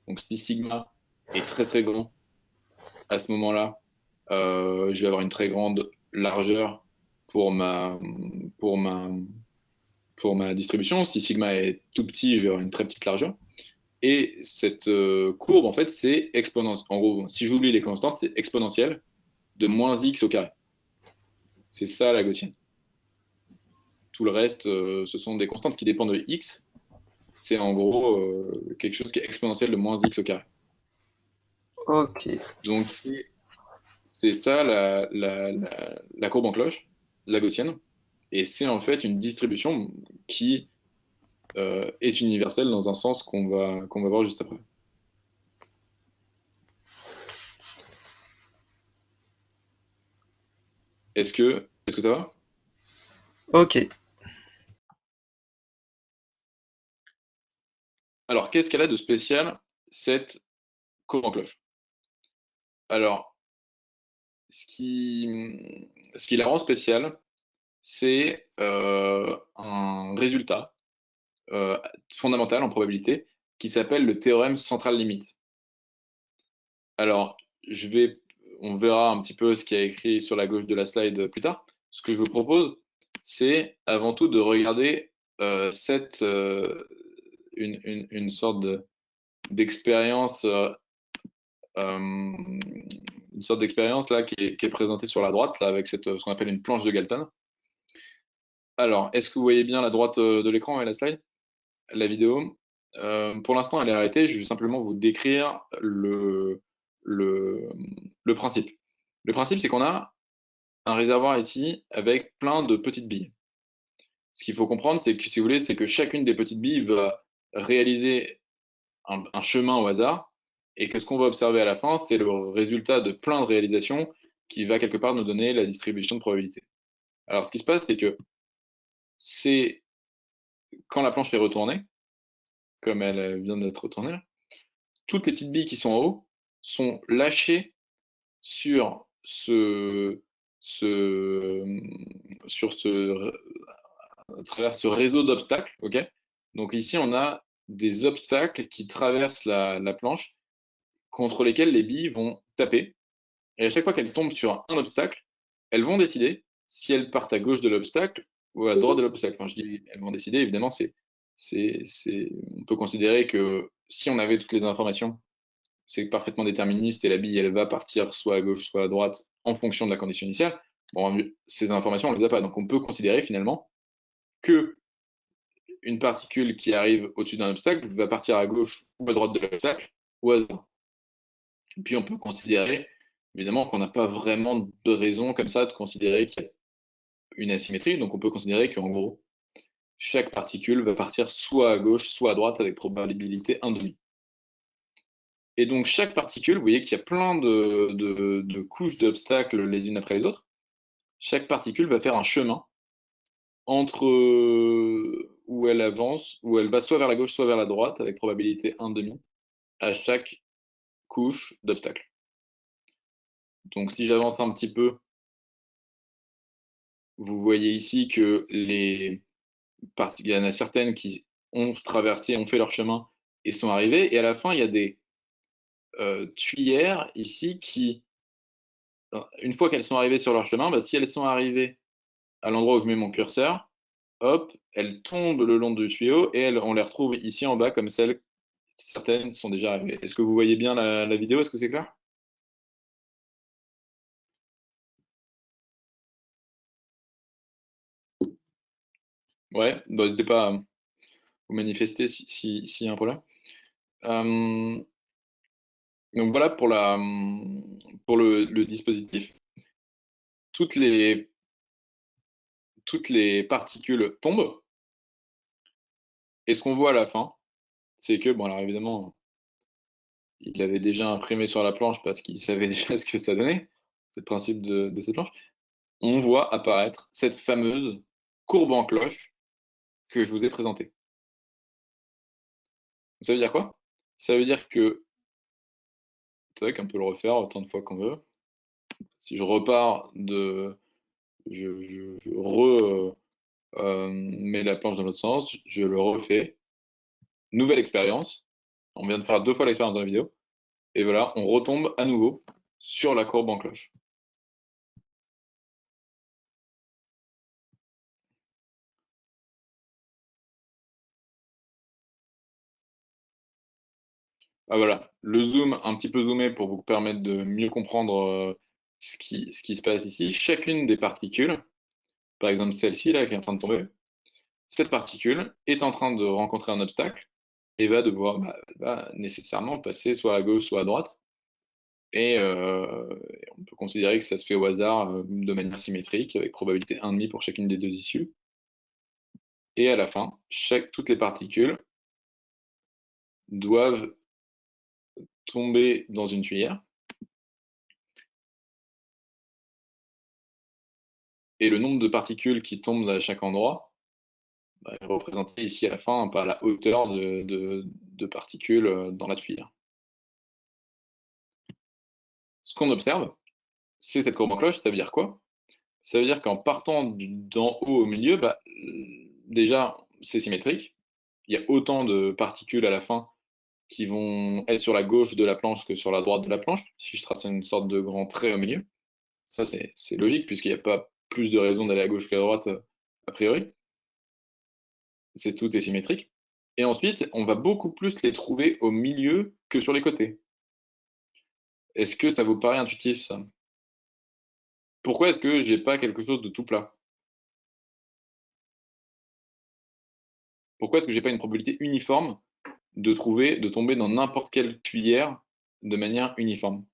Donc si sigma est très très grand, à ce moment-là, je vais avoir une très grande largeur pour ma, pour ma, pour ma distribution. Si sigma est tout petit, je vais avoir une très petite largeur. Et cette courbe, en fait, c'est exponentielle. En gros, si j'oublie les constantes, c'est exponentielle de moins x au carré. C'est ça la gaussienne. Tout le reste, ce sont des constantes qui dépendent de x. C'est en gros quelque chose qui est exponentiel de moins x au carré. Ok. Donc c'est ça la courbe en cloche, la gaussienne. Et c'est en fait une distribution qui est universelle dans un sens qu'on va voir juste après. Est-ce que ça va? Ok. Alors, qu'est-ce qu'elle a de spécial, cette courbe en cloche? Alors, ce qui la rend spéciale, c'est un résultat euh, fondamental en probabilité qui s'appelle le théorème central limite. Alors, je vais, on verra un petit peu ce qu'il y a écrit sur la gauche de la slide plus tard. Ce que je vous propose, c'est avant tout de regarder cette, une sorte d'expérience, une sorte d'expérience là qui est présentée sur la droite là avec cette, ce qu'on appelle une planche de Galton. Alors, est-ce que vous voyez bien la droite de l'écran et la slide, la vidéo? Pour l'instant, elle est arrêtée. Je vais simplement vous décrire le, le principe. Le principe, c'est qu'on a un réservoir ici avec plein de petites billes. Ce qu'il faut comprendre, c'est que si vous voulez, c'est que chacune des petites billes va réaliser un chemin au hasard et que ce qu'on va observer à la fin, c'est le résultat de plein de réalisations qui va quelque part nous donner la distribution de probabilité. Alors, ce qui se passe, c'est que c'est quand la planche est retournée, comme elle vient d'être retournée, toutes les petites billes qui sont en haut sont lâchées sur ce, sur ce, à travers ce réseau d'obstacles, ok? Donc ici, on a des obstacles qui traversent la planche contre lesquels les billes vont taper. Et à chaque fois qu'elles tombent sur un obstacle, elles vont décider si elles partent à gauche de l'obstacle ou à droite de l'obstacle. Quand je dis elles vont décider, évidemment, on peut considérer que si on avait toutes les informations, c'est parfaitement déterministe et la bille, elle va partir soit à gauche, soit à droite en fonction de la condition initiale. Bon, ces informations, on les a pas. Donc, on peut considérer finalement que une particule qui arrive au-dessus d'un obstacle va partir à gauche ou à droite de l'obstacle ou à droite. Puis, on peut considérer, évidemment, qu'on n'a pas vraiment de raison comme ça de considérer qu'il y a une asymétrie. Donc, on peut considérer qu'en gros, chaque particule va partir soit à gauche, soit à droite avec probabilité 1,5. Et donc, chaque particule, vous voyez qu'il y a plein de couches d'obstacles les unes après les autres. Chaque particule va faire un chemin entre où elle avance, où elle va soit vers la gauche, soit vers la droite, avec probabilité 1,5 à chaque couche d'obstacles. Donc, si j'avance un petit peu, vous voyez ici que il y en a certaines qui ont traversé, ont fait leur chemin et sont arrivées. Et à la fin, il y a des tuyères ici qui, une fois qu'elles sont arrivées sur leur chemin, bah, si elles sont arrivées à l'endroit où je mets mon curseur, hop, elles tombent le long du tuyau et on les retrouve ici en bas comme certaines sont déjà arrivées. Est-ce que vous voyez bien la vidéo? Est-ce que c'est clair? Ouais, bah, n'hésitez pas à vous manifester s'il y a un problème. Euh, donc voilà pour le dispositif. Toutes les, toutes les particules tombent et ce qu'on voit à la fin, c'est que, bon alors évidemment, il avait déjà imprimé sur la planche parce qu'il savait déjà ce que ça donnait, c'est le principe de cette planche. On voit apparaître cette fameuse courbe en cloche que je vous ai présentée. Ça veut dire quoi? Ça veut dire que, c'est vrai qu'on peut le refaire autant de fois qu'on veut. Si je repars mets la planche dans l'autre sens, je le refais. Nouvelle expérience. On vient de faire 2 fois l'expérience dans la vidéo. Et voilà, on retombe à nouveau sur la courbe en cloche. Ah voilà, le zoom, un petit peu zoomé pour vous permettre de mieux comprendre ce qui se passe ici. Chacune des particules, par exemple celle-ci là qui est en train de tomber, cette particule est en train de rencontrer un obstacle et va nécessairement passer soit à gauche, soit à droite. Et on peut considérer que ça se fait au hasard de manière symétrique, avec probabilité 1,5 pour chacune des deux issues. Et à la fin, toutes les particules doivent tomber dans une tuyère. Et le nombre de particules qui tombent à chaque endroit est représenté ici à la fin par la hauteur de particules dans la tuyère. Ce qu'on observe, c'est cette courbe en cloche. Ça veut dire quoi? Ça veut dire qu'en partant d'en haut au milieu, déjà, c'est symétrique. Il y a autant de particules à la fin qui vont être sur la gauche de la planche que sur la droite de la planche, si je trace une sorte de grand trait au milieu. Ça, c'est logique, puisqu'il n'y a pas plus de raison d'aller à gauche qu'à droite, a priori. Tout est symétrique. Et ensuite, on va beaucoup plus les trouver au milieu que sur les côtés. Est-ce que ça vous paraît intuitif, ça? Pourquoi est-ce que j'ai pas quelque chose de tout plat? Pourquoi est-ce que j'ai pas une probabilité uniforme de tomber dans n'importe quelle tuyère de manière uniforme?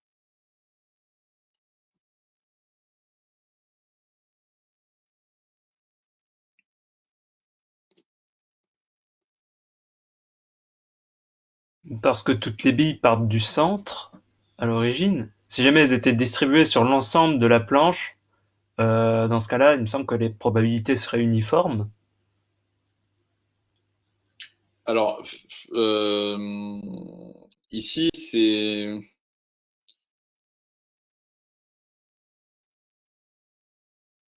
Parce que toutes les billes partent du centre à l'origine. Si jamais elles étaient distribuées sur l'ensemble de la planche, dans ce cas-là, il me semble que les probabilités seraient uniformes. Alors, ici,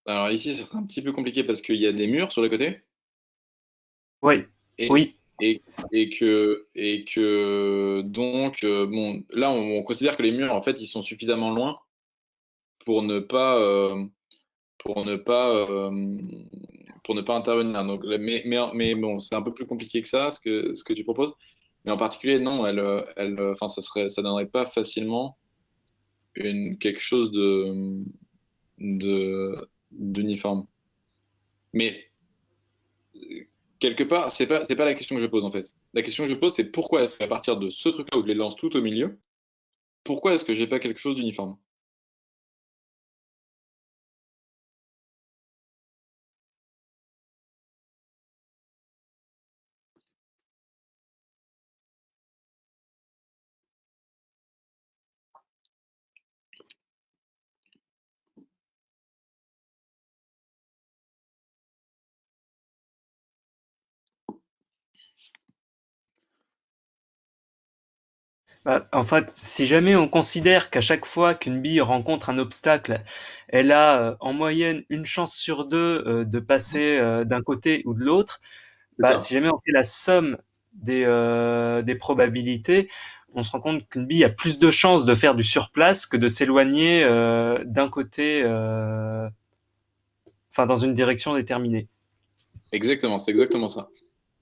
ça serait un petit peu compliqué parce qu'il y a des murs sur les côtés. Oui, Et oui. et que donc, bon, là, on considère que les murs, en fait, ils sont suffisamment loin pour ne pas, pour ne pas, pour ne pas intervenir. Donc, mais bon, c'est un peu plus compliqué que ça, ce que tu proposes. Mais en particulier, non, enfin, ça donnerait pas facilement quelque chose d'uniforme. Mais quelque part, c'est pas la question que je pose en fait. La question que je pose, c'est pourquoi est-ce qu'à partir de ce truc-là où je les lance tout au milieu, pourquoi est-ce que j'ai pas quelque chose d'uniforme? Bah, en fait, si jamais on considère qu'à chaque fois qu'une bille rencontre un obstacle, elle a en moyenne une chance sur deux de passer d'un côté ou de l'autre, C'est bah, ça. si jamais on fait la somme des probabilités, on se rend compte qu'une bille a plus de chances de faire du surplace que de s'éloigner d'un côté, enfin dans une direction déterminée. Exactement, c'est exactement ça.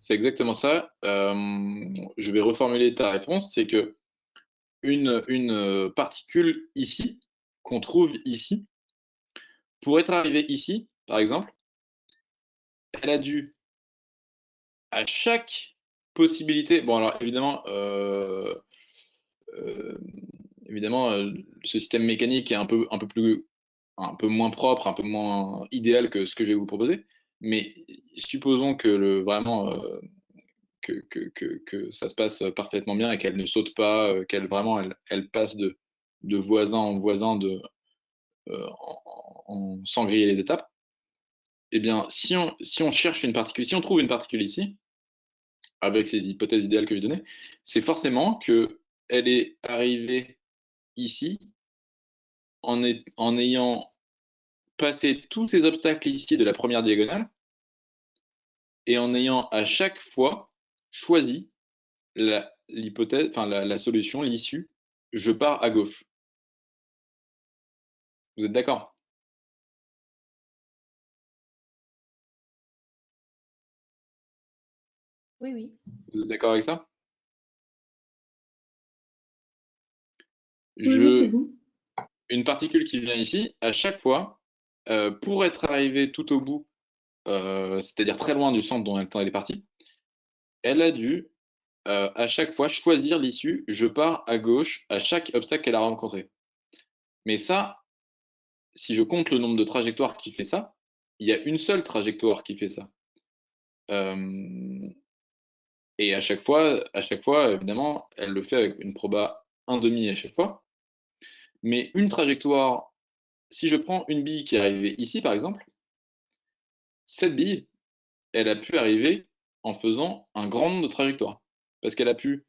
C'est exactement ça. Je vais reformuler ta réponse, c'est que une particule ici, qu'on trouve ici, pour être arrivée ici, par exemple, elle a dû, à chaque possibilité, bon alors euh, évidemment, ce système mécanique est un peu moins propre, un peu moins idéal que ce que je vais vous proposer, mais supposons que vraiment que ça se passe parfaitement bien et qu'elle ne saute pas, qu'elle vraiment elle passe de voisin en voisin sans griller les étapes. Eh bien, si on cherche une particule, si on trouve une particule ici, avec ces hypothèses idéales que j'ai données, c'est forcément que elle est arrivée ici en ayant passé tous ces obstacles ici de la première diagonale et en ayant à chaque fois choisi l'hypothèse, enfin la solution, l'issue, je pars à gauche. Vous êtes d'accord? Oui, oui. Vous êtes d'accord avec ça? Oui, oui, c'est Je, bon. une particule qui vient ici, à chaque fois, pour être arrivée tout au bout, c'est-à-dire très loin du centre dont elle est partie, elle a dû à chaque fois choisir l'issue, je pars à gauche à chaque obstacle qu'elle a rencontré. Mais ça, si je compte le nombre de trajectoires qui fait ça, il y a une seule trajectoire qui fait ça. Euh, et à chaque fois, évidemment, elle le fait avec une proba 1,5 à chaque fois. Mais une trajectoire, si je prends une bille qui est arrivée ici, par exemple, cette bille, elle a pu arriver en faisant un grand nombre de trajectoires. Parce qu'elle a pu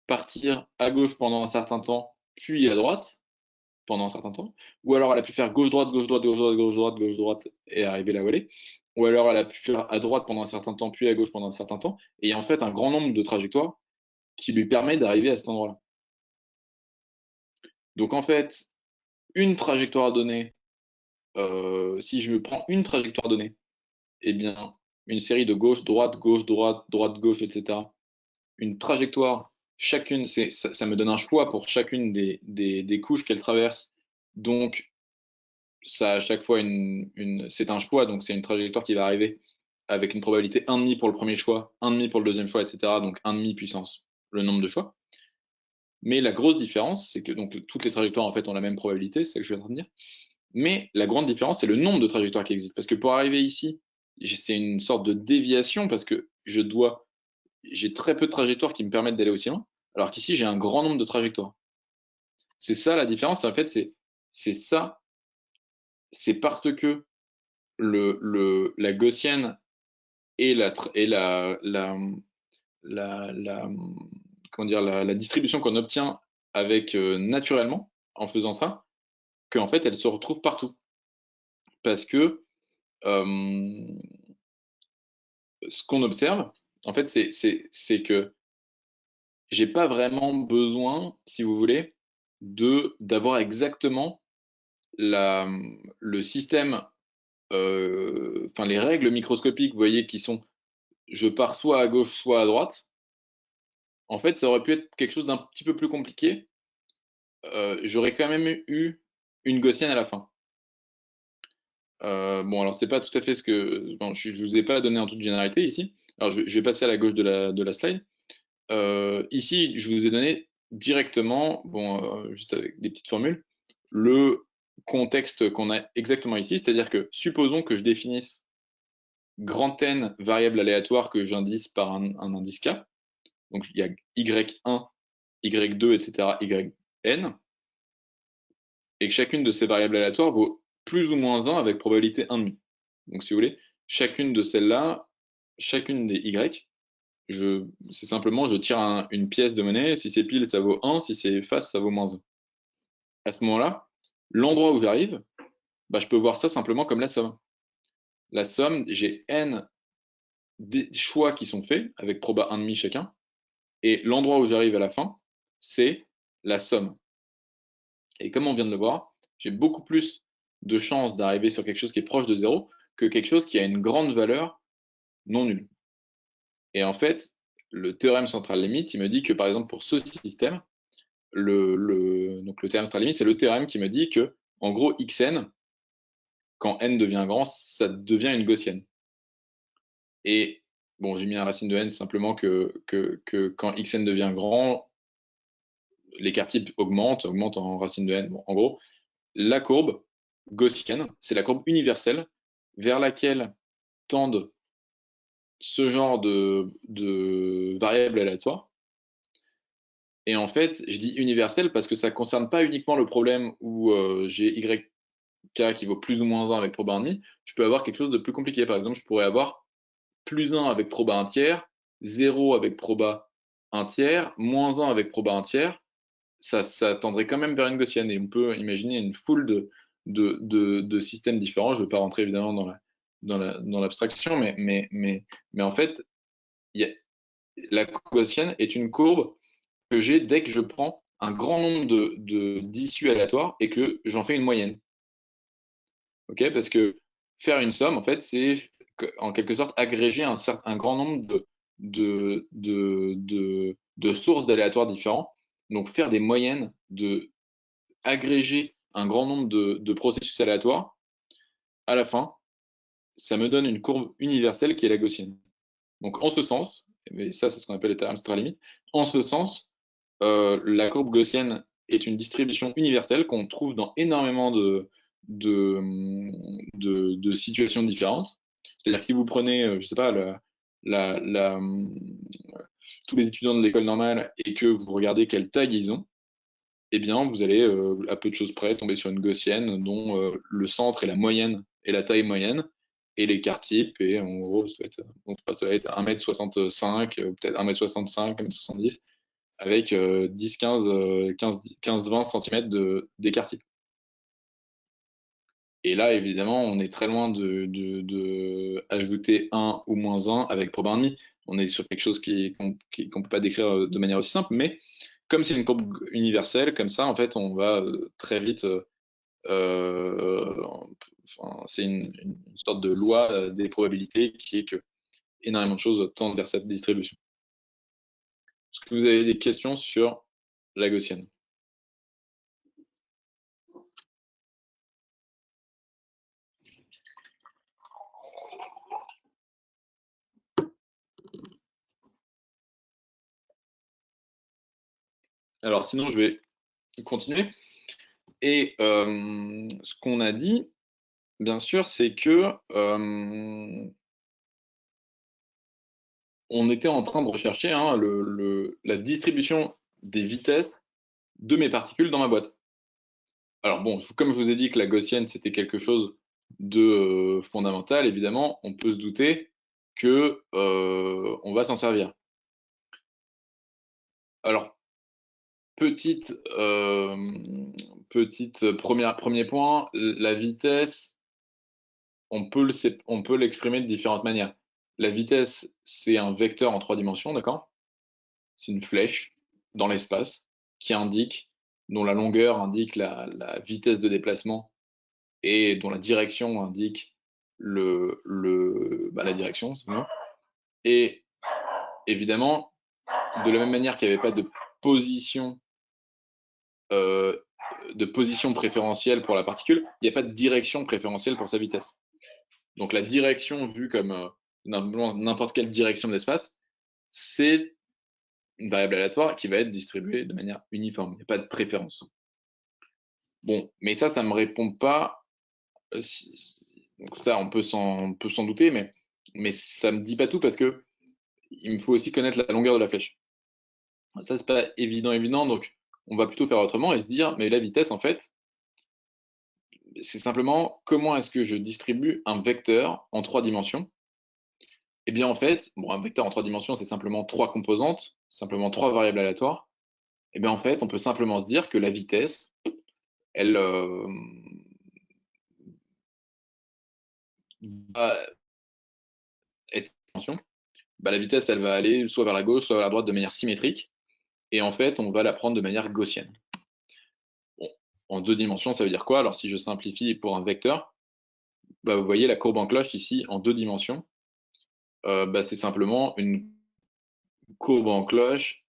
partir à gauche pendant un certain temps, puis à droite pendant un certain temps. Ou alors elle a pu faire gauche-droite, gauche-droite, gauche-droite, gauche-droite, gauche-droite et arriver là où elle est. Ou alors elle a pu faire à droite pendant un certain temps, puis à gauche pendant un certain temps. Et en fait, un grand nombre de trajectoires qui lui permet d'arriver à cet endroit-là. Donc en fait, une trajectoire donnée, si je prends une trajectoire donnée, eh bien, une série de gauche, droite, gauche, droite, droite, gauche, etc. Une trajectoire, chacune, ça me donne un choix pour chacune des couches qu'elle traverse. Donc, ça à chaque fois c'est un choix, donc c'est une trajectoire qui va arriver avec une probabilité 1,5 pour le premier choix, 1,5 pour le deuxième choix, etc. Donc 1,5 puissance le nombre de choix. Mais la grosse différence, c'est que donc toutes les trajectoires en fait ont la même probabilité, c'est ça que je viens de dire. Mais la grande différence, c'est le nombre de trajectoires qui existent. Parce que pour arriver ici, c'est une sorte de déviation parce que j'ai très peu de trajectoires qui me permettent d'aller aussi loin, alors qu'ici j'ai un grand nombre de trajectoires. C'est ça la différence. En fait, c'est ça, c'est parce que la gaussienne et comment dire, la distribution qu'on obtient avec naturellement en faisant ça, qu'en fait elle se retrouve partout. Parce que ce qu'on observe, En fait, c'est que j'ai pas vraiment besoin, si vous voulez, d'avoir exactement le système, enfin les règles microscopiques, vous voyez, qui sont je pars soit à gauche, soit à droite. En fait, ça aurait pu être quelque chose d'un petit peu plus compliqué. J'aurais quand même eu une gaussienne à la fin. Bon, alors c'est pas tout à fait ce que. Bon, je vous ai pas donné un truc de généralité ici. Alors je vais passer à la gauche de la slide. Ici, je vous ai donné directement, bon, juste avec des petites formules, le contexte qu'on a exactement ici, c'est-à-dire que supposons que je définisse grand N variables aléatoires que j'indice par un indice K. Donc il y a Y1, Y2, etc., Yn, et que chacune de ces variables aléatoires vaut plus ou moins 1 avec probabilité 1,5. Donc si vous voulez, chacune de celles-là, chacune des Y, c'est simplement, je tire une pièce de monnaie, si c'est pile, ça vaut 1, si c'est face, ça vaut moins 1. À ce moment-là, l'endroit où j'arrive, bah, je peux voir ça simplement comme la somme. La somme, j'ai n des choix qui sont faits, avec proba 1,5 chacun, et l'endroit où j'arrive à la fin, c'est la somme. Et comme on vient de le voir, j'ai beaucoup plus de chances d'arriver sur quelque chose qui est proche de 0 que quelque chose qui a une grande valeur non nulle. Et en fait, le théorème central limite, il me dit que par exemple pour ce système, donc le théorème central limite, c'est le théorème qui me dit que, en gros, xn, quand n devient grand, ça devient une gaussienne. Et bon, j'ai mis la racine de n simplement que quand xn devient grand, l'écart type augmente en racine de n. Bon, en gros, la courbe gaussienne, c'est la courbe universelle vers laquelle tendent ce genre de variables aléatoires. Et en fait, je dis universelle parce que ça ne concerne pas uniquement le problème où j'ai YK qui vaut plus ou moins 1 avec proba 1,5. Je peux avoir quelque chose de plus compliqué. Par exemple, je pourrais avoir plus 1 avec proba 1 tiers, 0 avec proba 1 tiers, moins 1 avec proba 1 tiers. Ça tendrait quand même vers une gaussienne. Et on peut imaginer une foule de systèmes différents. Je ne vais pas rentrer évidemment dans l'abstraction, mais en fait, la gaussienne est une courbe que j'ai dès que je prends un grand nombre d'issues aléatoires et que j'en fais une moyenne. Ok, parce que faire une somme, en fait, c'est en quelque sorte agréger un grand nombre de sources d'aléatoires différents. Donc faire des moyennes, agréger un grand nombre de processus aléatoires, à la fin, ça me donne une courbe universelle qui est la gaussienne. Donc en ce sens, et ça c'est ce qu'on appelle le théorème central limite, en ce sens, la courbe gaussienne est une distribution universelle qu'on trouve dans énormément de, de situations différentes. C'est-à-dire que si vous prenez, je sais pas, tous les étudiants de l'école normale et que vous regardez quelle taille ils ont, eh bien, vous allez, à peu de choses près, tomber sur une gaussienne dont le centre est la moyenne et la taille moyenne, et l'écart type, et en gros, ça va être 1,65 m, peut-être 1,65 m, 1,70 m, avec 10, 15, 15, 20 cm d'écart type. Et là, évidemment, on est très loin de ajouter 1 ou moins 1 avec proba 1,5. On est sur quelque chose qu'on ne peut pas décrire de manière aussi simple, mais comme c'est une courbe universelle, comme ça, en fait, on va très vite. Enfin, c'est une sorte de loi des probabilités qui est que énormément de choses tendent vers cette distribution. Est-ce que vous avez des questions sur la gaussienne? Alors, sinon, je vais continuer. Et ce qu'on a dit, bien sûr, c'est que on était en train de rechercher hein, la distribution des vitesses de mes particules dans ma boîte. Alors bon, comme je vous ai dit que la gaussienne, c'était quelque chose de fondamental, évidemment, on peut se douter que on va s'en servir. Alors, premier point, la vitesse, on peut l'exprimer de différentes manières. La vitesse, c'est un vecteur en 3 dimensions, d'accord? C'est une flèche dans l'espace dont la longueur indique la vitesse de déplacement et dont la direction indique la direction, c'est bon. Et évidemment, de la même manière qu'il n'y avait pas position, euh, de position préférentielle pour la particule, il n'y a pas de direction préférentielle pour sa vitesse. Donc la direction vue comme n'importe quelle direction de l'espace, c'est une variable aléatoire qui va être distribuée de manière uniforme. Il n'y a pas de préférence. Bon, mais ça me répond pas. Donc ça, on peut s'en douter, mais ça me dit pas tout parce que il me faut aussi connaître la longueur de la flèche. Ça, c'est pas évident, donc on va plutôt faire autrement et se dire, mais la vitesse, en fait, c'est simplement comment est-ce que je distribue un vecteur en 3 dimensions. Eh bien, en fait, bon, un vecteur en 3 dimensions, c'est simplement 3 composantes, simplement 3 variables aléatoires. Eh bien, en fait, on peut simplement se dire que la vitesse, elle va être en dimension. Bah, la vitesse, elle va aller soit vers la gauche, soit vers la droite de manière symétrique. Et en fait, on va la prendre de manière gaussienne. Bon, en 2 dimensions, ça veut dire quoi? Alors, si je simplifie pour un vecteur, bah, vous voyez la courbe en cloche ici en 2 dimensions. Bah, c'est simplement une courbe en cloche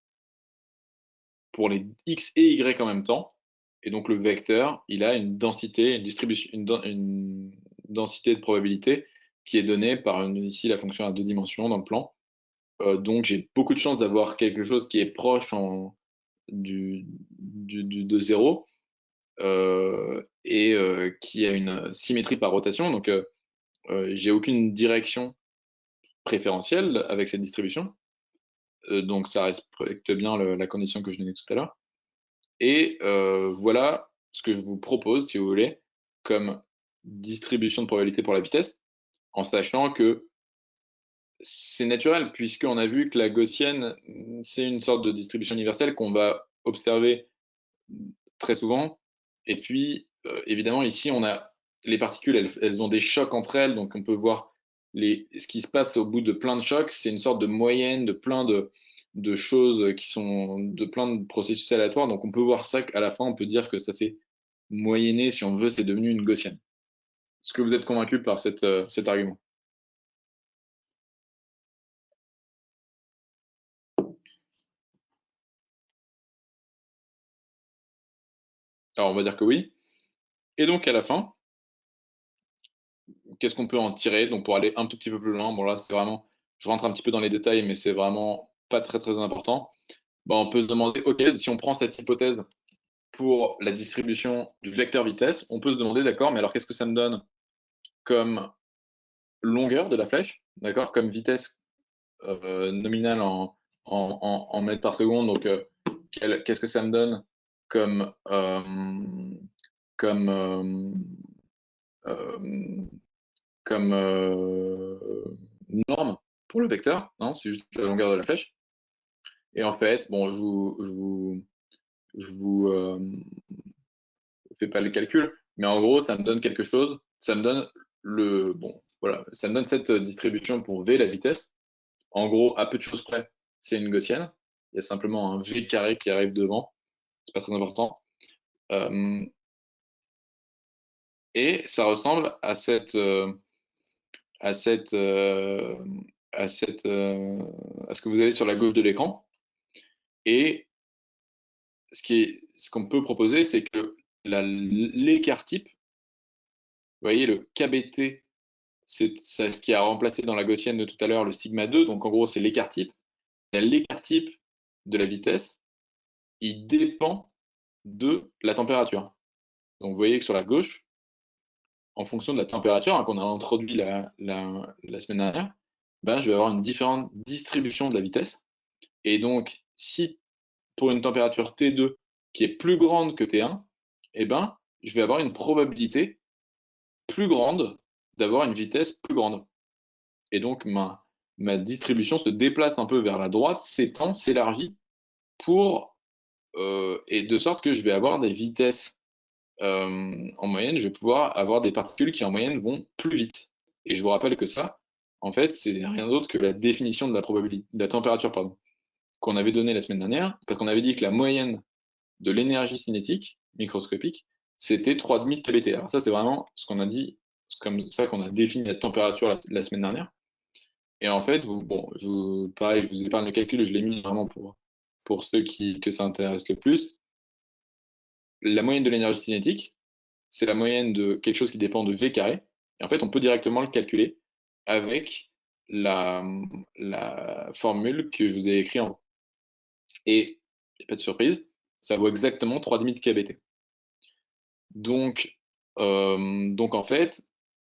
pour les x et y en même temps. Et donc le vecteur, il a une densité, une distribution, une densité de probabilité qui est donnée par ici la fonction à 2 dimensions dans le plan. Donc j'ai beaucoup de chances d'avoir quelque chose qui est proche de 0 et qui a une symétrie par rotation. Donc j'ai aucune direction préférentielle avec cette distribution. Donc ça respecte bien la condition que je donnais tout à l'heure. Et voilà ce que je vous propose, si vous voulez, comme distribution de probabilité pour la vitesse, en sachant que c'est naturel, puisqu'on a vu que la gaussienne, c'est une sorte de distribution universelle qu'on va observer très souvent. Et puis, évidemment, ici, on a les particules, elles ont des chocs entre elles, donc on peut voir ce qui se passe au bout de plein de chocs. C'est une sorte de moyenne de plein de choses qui sont de plein de processus aléatoires. Donc on peut voir ça qu'à la fin, on peut dire que ça s'est moyenné, si on veut, c'est devenu une gaussienne. Est-ce que vous êtes convaincu par cet argument? Alors on va dire que oui. Et donc à la fin, qu'est-ce qu'on peut en tirer? Donc pour aller un tout petit peu plus loin, bon là c'est vraiment, je rentre un petit peu dans les détails, mais c'est vraiment pas très important. Bah, on peut se demander, ok, si on prend cette hypothèse pour la distribution du vecteur vitesse, on peut se demander, d'accord, mais alors qu'est-ce que ça me donne comme longueur de la flèche, d'accord, comme vitesse nominale en mètres par seconde, donc qu'est-ce que ça me donne comme, comme, euh, comme norme pour le vecteur, non, c'est juste la longueur de la flèche. Et en fait, bon, je vous fais pas le calcul, mais en gros, ça me donne quelque chose. Ça me donne bon, voilà, ça me donne cette distribution pour V, la vitesse. En gros, à peu de choses près, c'est une gaussienne. Il y a simplement un V carré qui arrive devant. C'est pas très important. Euh, et ça ressemble à cette, euh, à à ce que vous avez sur la gauche de l'écran. Et ce qu'on peut proposer, c'est que l'écart type, vous voyez, le KBT, c'est ce qui a remplacé dans la gaussienne de tout à l'heure le sigma 2, donc en gros c'est l'écart type. L'écart type de la vitesse, il dépend de la température. Donc vous voyez que sur la gauche, en fonction de la température qu'on a introduit la semaine dernière, ben, je vais avoir une différente distribution de la vitesse. Et donc si pour une température T2 qui est plus grande que T1, eh ben, je vais avoir une probabilité plus grande d'avoir une vitesse plus grande. Et donc ma distribution se déplace un peu vers la droite, s'étend, s'élargit, et de sorte que je vais avoir des vitesses en moyenne, je vais pouvoir avoir des particules qui en moyenne vont plus vite. Et je vous rappelle que ça, en fait, c'est rien d'autre que la définition de la probabilité, de la température, pardon, qu'on avait donnée la semaine dernière, parce qu'on avait dit que la moyenne de l'énergie cinétique microscopique, c'était 3,5 kBT. Alors ça, c'est vraiment ce qu'on a dit, c'est comme ça qu'on a défini la température la semaine dernière. Et en fait, bon, pareil, je vous épargne le calcul, je l'ai mis vraiment pour ceux que ça intéresse le plus. La moyenne de l'énergie cinétique, c'est la moyenne de quelque chose qui dépend de V carré. Et en fait, on peut directement le calculer avec la, la formule que je vous ai écrite en haut. Et, y a pas de surprise, ça vaut exactement 3,5 kBT. Donc en fait,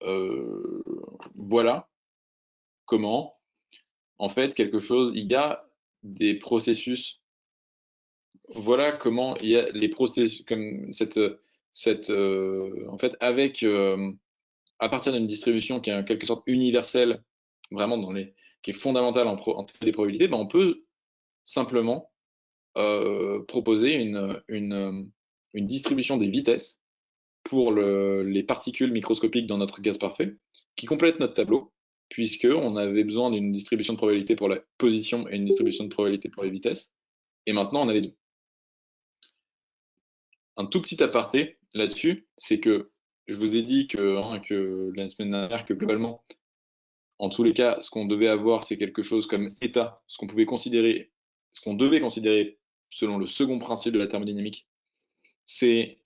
euh, voilà comment, en fait, quelque chose, il y a des processus, voilà comment il y a les processus, comme en fait, à partir d'une distribution qui est en quelque sorte universelle, vraiment qui est fondamentale en termes des probabilités, ben on peut simplement proposer une distribution des vitesses pour les particules microscopiques dans notre gaz parfait, qui complète notre tableau, puisqu'on avait besoin d'une distribution de probabilité pour la position et une distribution de probabilité pour les vitesses, et maintenant on a les deux. Un tout petit aparté là-dessus, c'est que je vous ai dit que la semaine dernière, que globalement, en tous les cas, ce qu'on devait avoir, c'est quelque chose comme état, ce qu'on devait considérer selon le second principe de la thermodynamique, c'est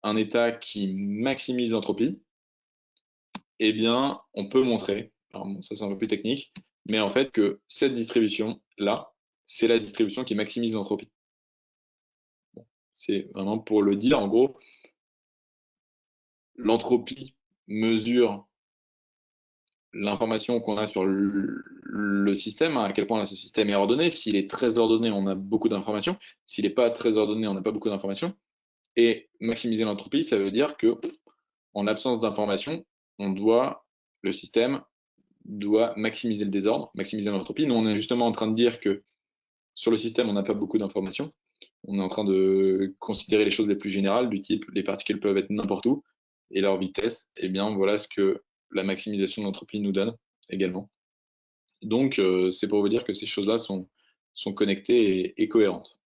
un état qui maximise l'entropie. Eh bien, on peut montrer, alors bon, ça c'est un peu plus technique, mais en fait que cette distribution-là, c'est la distribution qui maximise l'entropie. Bon, c'est vraiment pour le dire, en gros, l'entropie mesure l'information qu'on a sur le système, hein, à quel point ce système est ordonné. S'il est très ordonné, on a beaucoup d'informations. S'il n'est pas très ordonné, on n'a pas beaucoup d'informations. Et maximiser l'entropie, ça veut dire que, en absence d'informations, le système doit maximiser le désordre, maximiser l'entropie. Nous, on est justement en train de dire que sur le système, on n'a pas beaucoup d'informations. On est en train de considérer les choses les plus générales, du type les particules peuvent être n'importe où, et leur vitesse, eh bien voilà ce que la maximisation de l'entropie nous donne également. Donc c'est pour vous dire que ces choses-là sont connectées et cohérentes.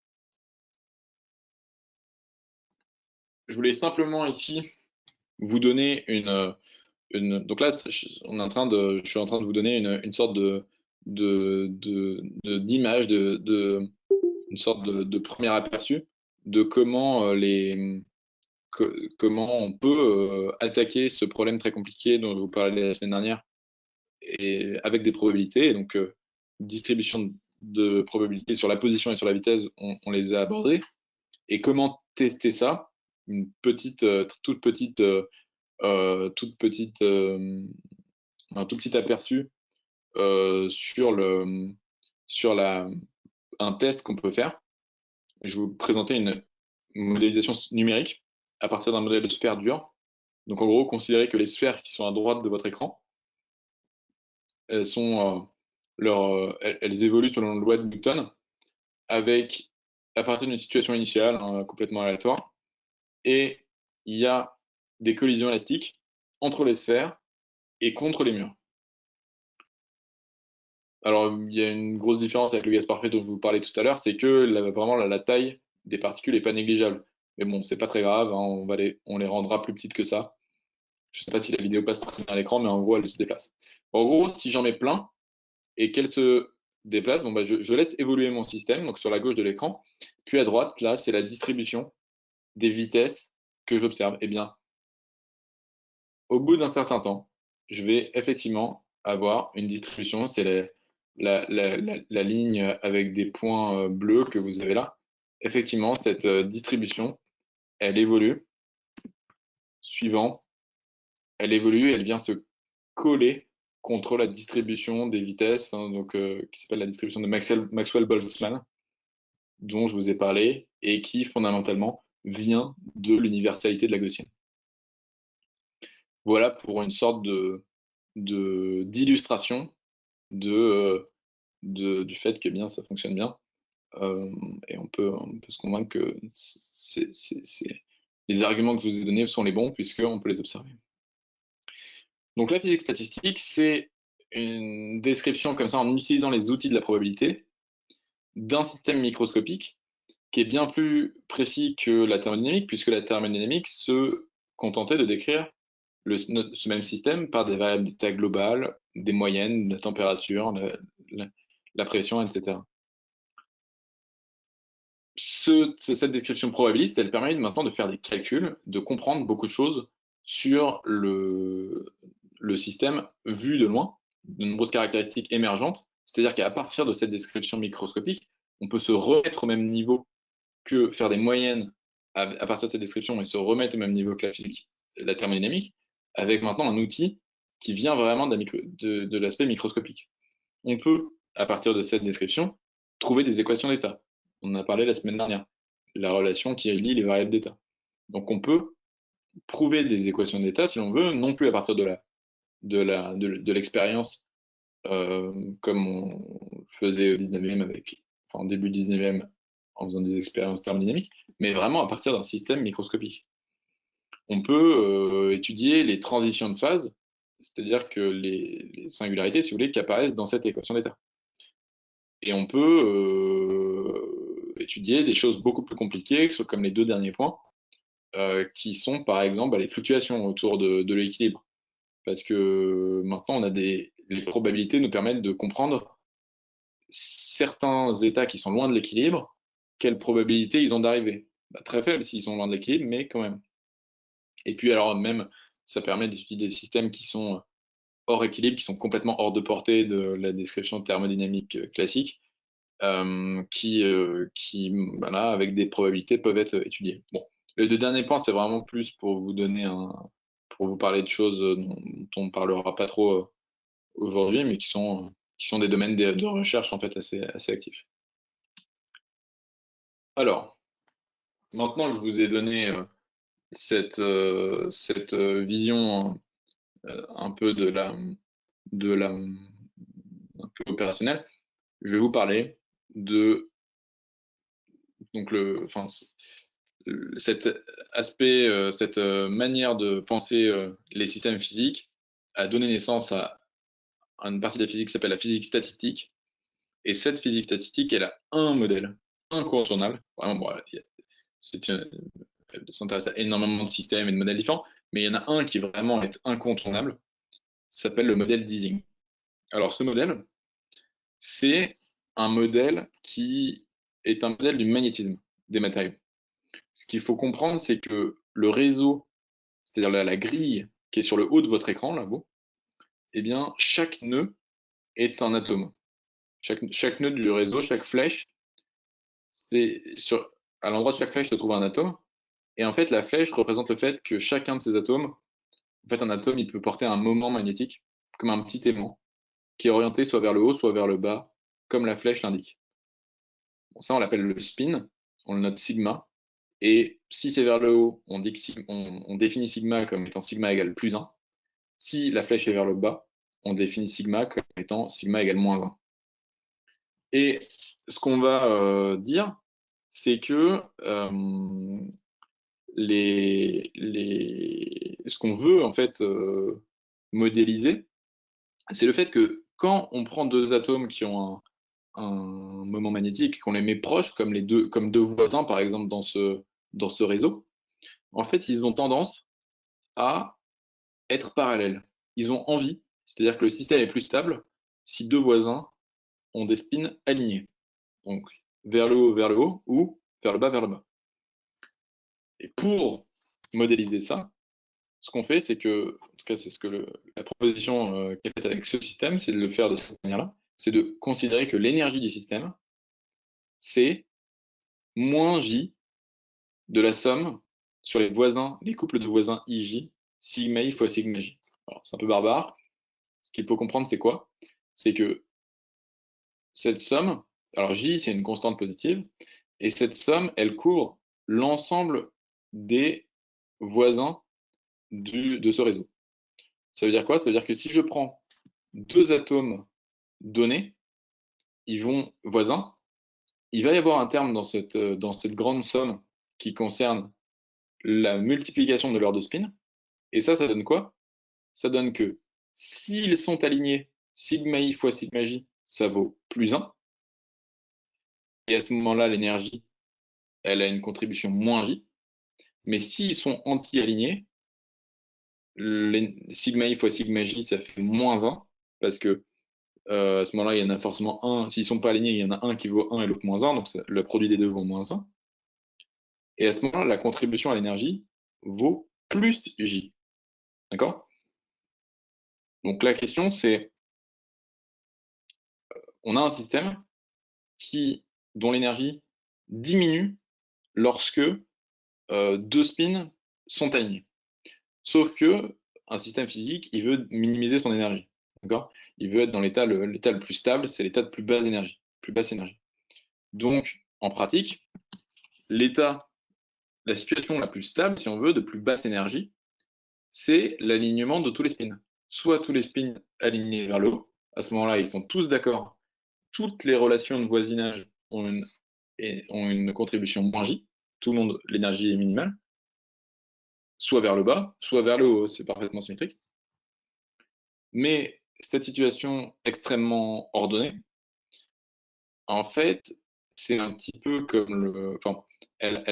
Je voulais simplement ici vous donner donc là, je suis en train de vous donner une sorte d'image, une sorte de premier aperçu de comment on peut attaquer ce problème très compliqué dont je vous parlais la semaine dernière, et avec des probabilités. Et donc, distribution de probabilités sur la position et sur la vitesse, on les a abordées. Et comment tester ça? Une petite, toute petite, un tout petit aperçu sur un test qu'on peut faire. Je vais vous présenter une modélisation numérique à partir d'un modèle de sphère dure. Donc en gros, considérez que les sphères qui sont à droite de votre écran, elles sont elles évoluent selon la loi de Newton avec à partir d'une situation initiale complètement aléatoire, et il y a des collisions élastiques entre les sphères et contre les murs. Alors, il y a une grosse différence avec le gaz parfait dont je vous parlais tout à l'heure, c'est que vraiment la taille des particules n'est pas négligeable. Mais bon, c'est pas très grave, hein, on les rendra plus petites que ça. Je sais pas si la vidéo passe très bien à l'écran, mais en gros, elle se déplace. En gros, si j'en mets plein et qu'elle se déplace, bon, bah, je laisse évoluer mon système, donc sur la gauche de l'écran. Puis à droite, là, c'est la distribution des vitesses que j'observe. Eh bien, au bout d'un certain temps, je vais effectivement avoir une distribution, c'est la ligne avec des points bleus que vous avez là. Effectivement, cette distribution, elle évolue, suivant, elle évolue, elle vient se coller contre la distribution des vitesses, hein, donc, qui s'appelle la distribution de Maxwell-Boltzmann, dont je vous ai parlé, et qui fondamentalement vient de l'universalité de la gaussienne. Voilà pour une sorte d'illustration du fait que bien ça fonctionne bien. Et on peut se convaincre que les arguments que je vous ai donnés sont les bons puisqu'on peut les observer. Donc la physique statistique, c'est une description comme ça en utilisant les outils de la probabilité d'un système microscopique qui est bien plus précis que la thermodynamique, puisque la thermodynamique se contentait de décrire ce même système par des variables d'état globales, des moyennes, la température, la, la pression, etc. Cette description probabiliste, elle permet maintenant de faire des calculs, de comprendre beaucoup de choses sur le système vu de loin, de nombreuses caractéristiques émergentes. C'est-à-dire qu'à partir de cette description microscopique, on peut se remettre au même niveau que faire des moyennes à partir de cette description et se remettre au même niveau que la physique, la thermodynamique, avec maintenant un outil qui vient vraiment de l'aspect microscopique. On peut, à partir de cette description, trouver des équations d'état. On en a parlé la semaine dernière, la relation qui relie les variables d'état. Donc on peut prouver des équations d'état, si l'on veut, non plus à partir de l'expérience, comme on faisait au 19e enfin, début 19e en faisant des expériences thermodynamiques, mais vraiment à partir d'un système microscopique. On peut étudier les transitions de phase, c'est-à-dire que les singularités, si vous voulez, qui apparaissent dans cette équation d'état. Et on peut étudier des choses beaucoup plus compliquées, comme les deux derniers points, qui sont par exemple les fluctuations autour de l'équilibre. Parce que maintenant, les probabilités nous permettent de comprendre certains états qui sont loin de l'équilibre, quelle probabilité ils ont d'arriver. Très faible s'ils sont loin de l'équilibre, mais quand même. Et puis alors même, ça permet d'étudier des systèmes qui sont hors équilibre, qui sont complètement hors de portée de la description thermodynamique classique, voilà, avec des probabilités, peuvent être étudiées. Bon, les deux derniers points, c'est vraiment plus pour vous donner pour vous parler de choses dont on ne parlera pas trop aujourd'hui, mais qui sont des domaines de recherche en fait assez actifs. Alors, maintenant que je vous ai donné cette vision un peu un peu opérationnelle, je vais vous parler de donc enfin, cet aspect, cette manière de penser les systèmes physiques a donné naissance à une partie de la physique qui s'appelle la physique statistique. Et cette physique statistique, elle a un modèle incontournable. Vraiment, bon, elle s'intéresse à énormément de systèmes et de modèles différents, mais il y en a un qui vraiment est incontournable. Ça s'appelle le modèle d'Ising. Alors, ce modèle, c'est un modèle qui est un modèle du magnétisme des matériaux. Ce qu'il faut comprendre, c'est que le réseau, c'est-à-dire la grille qui est sur le haut de votre écran, là-haut, eh bien, chaque nœud est un atome. Chaque nœud du réseau, chaque flèche, à l'endroit de chaque flèche se trouve un atome. Et en fait, la flèche représente le fait que chacun de ces atomes, en fait, un atome, il peut porter un moment magnétique, comme un petit aimant, qui est orienté soit vers le haut, soit vers le bas, comme la flèche l'indique. Bon, ça, on l'appelle le spin, on le note sigma. Et si c'est vers le haut, on définit sigma comme étant sigma égale plus 1. Si la flèche est vers le bas, on définit sigma comme étant sigma égale moins 1. Et ce qu'on va dire, c'est que ce qu'on veut en fait modéliser, c'est le fait que quand on prend deux atomes qui ont un moment magnétique, qu'on les met proches, comme deux voisins par exemple dans ce réseau, en fait ils ont tendance à être parallèles. Ils ont envie, c'est-à-dire que le système est plus stable si deux voisins ont des spins alignés. Donc vers le haut ou vers le bas, vers le bas. Et pour modéliser ça, ce qu'on fait, c'est que, en tout cas, c'est ce que la proposition qui est faite avec ce système, c'est de le faire de cette manière-là, c'est de considérer que l'énergie du système, c'est moins J de la somme sur les voisins, les couples de voisins IJ, sigma I fois sigma J. Alors, c'est un peu barbare. Ce qu'il faut comprendre, c'est quoi? C'est que cette somme, alors J, c'est une constante positive, et cette somme, elle couvre l'ensemble des voisins de ce réseau. Ça veut dire quoi? Ça veut dire que si je prends deux atomes donnés, ils vont voisins, il va y avoir un terme dans cette grande somme qui concerne la multiplication de leurs deux spins. Et ça donne quoi? Ça donne que s'ils sont alignés sigma i fois sigma j, ça vaut plus 1. Et à ce moment-là, l'énergie, elle a une contribution moins j. Mais s'ils sont anti-alignés, sigma i fois sigma j, ça fait moins 1, parce que à ce moment-là, il y en a forcément un. S'ils ne sont pas alignés, il y en a un qui vaut 1 et l'autre moins 1, donc le produit des deux vaut moins 1. Et à ce moment-là, la contribution à l'énergie vaut plus j. D'accord? Donc la question, c'est, on a un système dont l'énergie diminue lorsque deux spins sont alignés. Sauf que un système physique, il veut minimiser son énergie. D'accord? Il veut être dans l'état le plus stable, c'est l'état de plus basse énergie, Donc, en pratique, la situation la plus stable, si on veut, de plus basse énergie, c'est l'alignement de tous les spins. Soit tous les spins alignés vers le haut, à ce moment-là, ils sont tous d'accord, toutes les relations de voisinage ont une contribution moins J, tout le monde, l'énergie est minimale, soit vers le bas, soit vers le haut, c'est parfaitement symétrique. Mais cette situation extrêmement ordonnée, en fait, c'est un petit peu comme enfin, c'est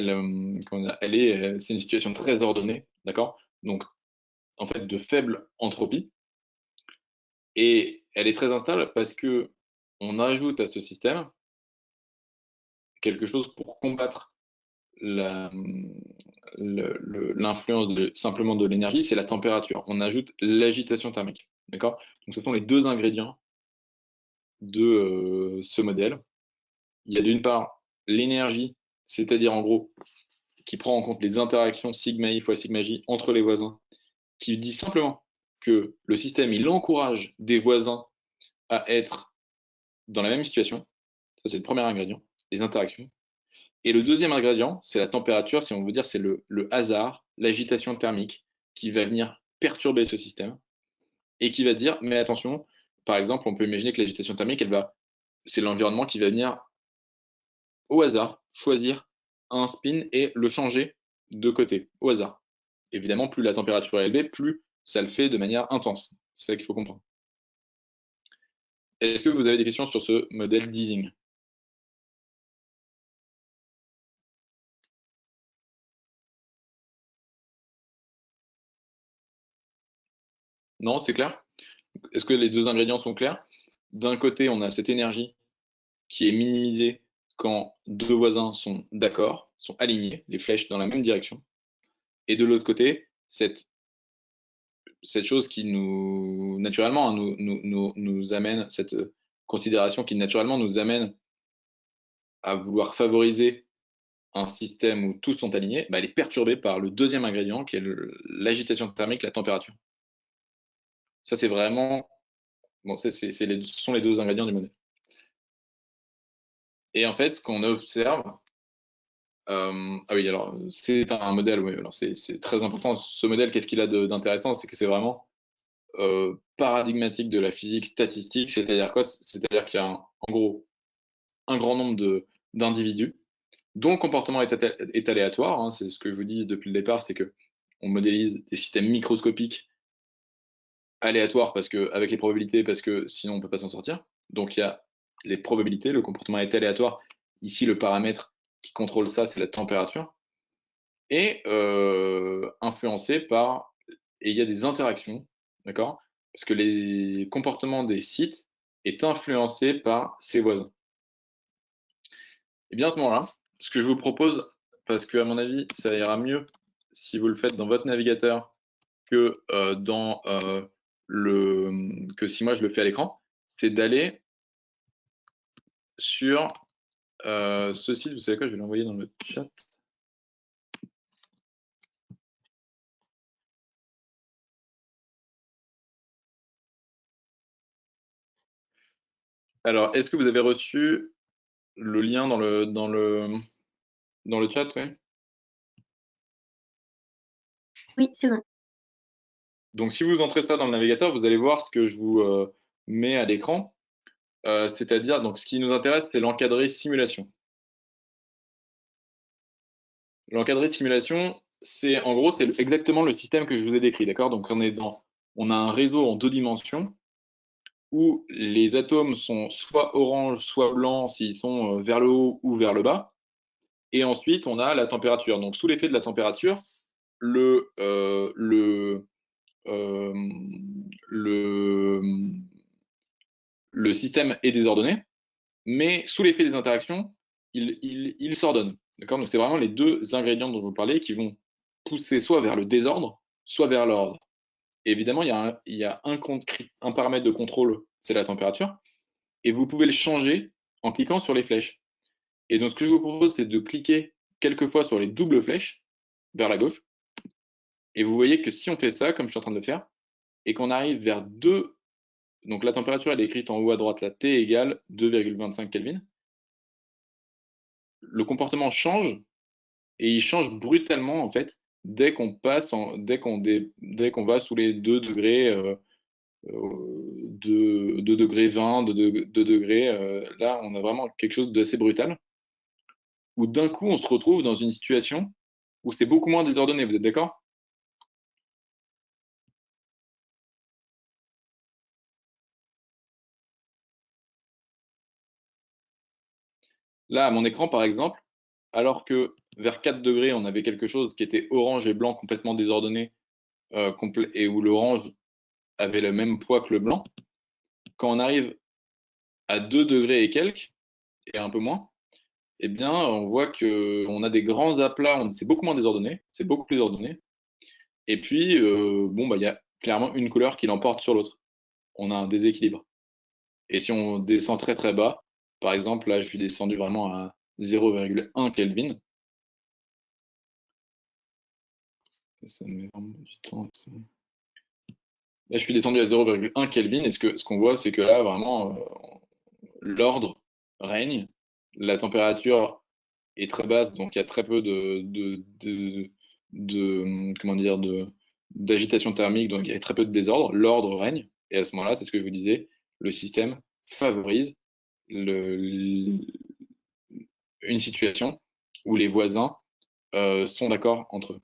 une situation très ordonnée, d'accord? Donc, en fait, de faible entropie, et elle est très instable parce que on ajoute à ce système quelque chose pour combattre l'influence simplement de l'énergie, c'est la température. On ajoute l'agitation thermique. D'accord? Donc ce sont les deux ingrédients de ce modèle. Il y a d'une part l'énergie, c'est-à-dire en gros, qui prend en compte les interactions sigma i fois sigma j entre les voisins, qui dit simplement que le système, il encourage des voisins à être dans la même situation. Ça, c'est le premier ingrédient, les interactions. Et le deuxième ingrédient, c'est la température, si on veut dire, c'est le hasard, l'agitation thermique qui va venir perturber ce système et qui va dire, mais attention, par exemple, on peut imaginer que l'agitation thermique, c'est l'environnement qui va venir au hasard choisir un spin et le changer de côté, au hasard. Évidemment, plus la température est élevée, plus ça le fait de manière intense. C'est ça qu'il faut comprendre. Est-ce que vous avez des questions sur ce modèle d'Ising? Non, c'est clair? Est-ce que les deux ingrédients sont clairs? D'un côté, on a cette énergie qui est minimisée quand deux voisins sont d'accord, sont alignés, les flèches dans la même direction. Et de l'autre côté, cette chose qui naturellement, hein, nous amène, cette considération qui naturellement nous amène à vouloir favoriser un système où tous sont alignés, bah, elle est perturbée par le deuxième ingrédient qui est l'agitation thermique, la température. Ça, c'est vraiment, bon, ce sont les deux ingrédients du modèle. Et en fait, ce qu'on observe, ah oui, alors c'est un modèle, oui, alors c'est très important. Ce modèle, qu'est-ce qu'il a d'intéressant? C'est que c'est vraiment paradigmatique de la physique statistique, c'est-à-dire quoi? C'est-à-dire qu'il y a en gros un grand nombre d'individus dont le comportement est aléatoire, hein, c'est ce que je vous dis depuis le départ, c'est que on modélise des systèmes microscopiques aléatoires avec les probabilités, parce que sinon on peut pas s'en sortir. Donc il y a les probabilités, le comportement est aléatoire. Ici, le paramètre qui contrôle ça, c'est la température, et influencé par, et il y a des interactions, d'accord? Parce que les comportements des sites est influencé par ses voisins. Et bien à ce moment-là, ce que je vous propose, parce que à mon avis, ça ira mieux si vous le faites dans votre navigateur que que si moi je le fais à l'écran, c'est d'aller sur ce site. Vous savez quoi? Je vais l'envoyer dans le chat. Alors, est-ce que vous avez reçu le lien dans le chat, oui? Oui, c'est bon. Donc, si vous entrez ça dans le navigateur, vous allez voir ce que je vous mets à l'écran. C'est-à-dire, donc, ce qui nous intéresse, c'est l'encadré simulation. L'encadré simulation, en gros, c'est exactement le système que je vous ai décrit, d'accord? Donc, on a un réseau en deux dimensions où les atomes sont soit orange, soit blanc s'ils sont vers le haut ou vers le bas. Et ensuite, on a la température. Donc, sous l'effet de la température, le, euh, le, euh, le, le système est désordonné, mais sous l'effet des interactions, il s'ordonne. D'accord? Donc, c'est vraiment les deux ingrédients dont je vous parlais qui vont pousser soit vers le désordre, soit vers l'ordre. Et évidemment, il y a un paramètre de contrôle, c'est la température, et vous pouvez le changer en cliquant sur les flèches. Et donc, ce que je vous propose, c'est de cliquer quelques fois sur les doubles flèches vers la gauche. Et vous voyez que si on fait ça, comme je suis en train de le faire, et qu'on arrive vers 2, donc la température, elle est écrite en haut à droite, là, T égale 2,25 Kelvin, le comportement change, et il change brutalement, en fait, dès qu'on va sous les 2 degrés, 2 degrés 20, 2 degrés, là, on a vraiment quelque chose d'assez brutal, où d'un coup, on se retrouve dans une situation où c'est beaucoup moins désordonné, vous êtes d'accord? Là, à mon écran, par exemple, alors que vers 4 degrés, on avait quelque chose qui était orange et blanc complètement désordonné, et où l'orange avait le même poids que le blanc, quand on arrive à 2 degrés et quelques, et un peu moins, eh bien, on voit qu'on a des grands aplats, c'est beaucoup moins désordonné, c'est beaucoup plus ordonné. Et puis, bon, bah, il y a clairement une couleur qui l'emporte sur l'autre. On a un déséquilibre. Et si on descend très très bas, par exemple, là, je suis descendu vraiment à 0,1 Kelvin. Ça met vraiment du temps. Là, je suis descendu à 0,1 Kelvin et ce qu'on voit, c'est que là, vraiment, l'ordre règne, la température est très basse, donc il y a très peu comment dire, d'agitation thermique, donc il y a très peu de désordre, l'ordre règne, et à ce moment-là, c'est ce que je vous disais, le système favorise une situation où les voisins sont d'accord entre eux.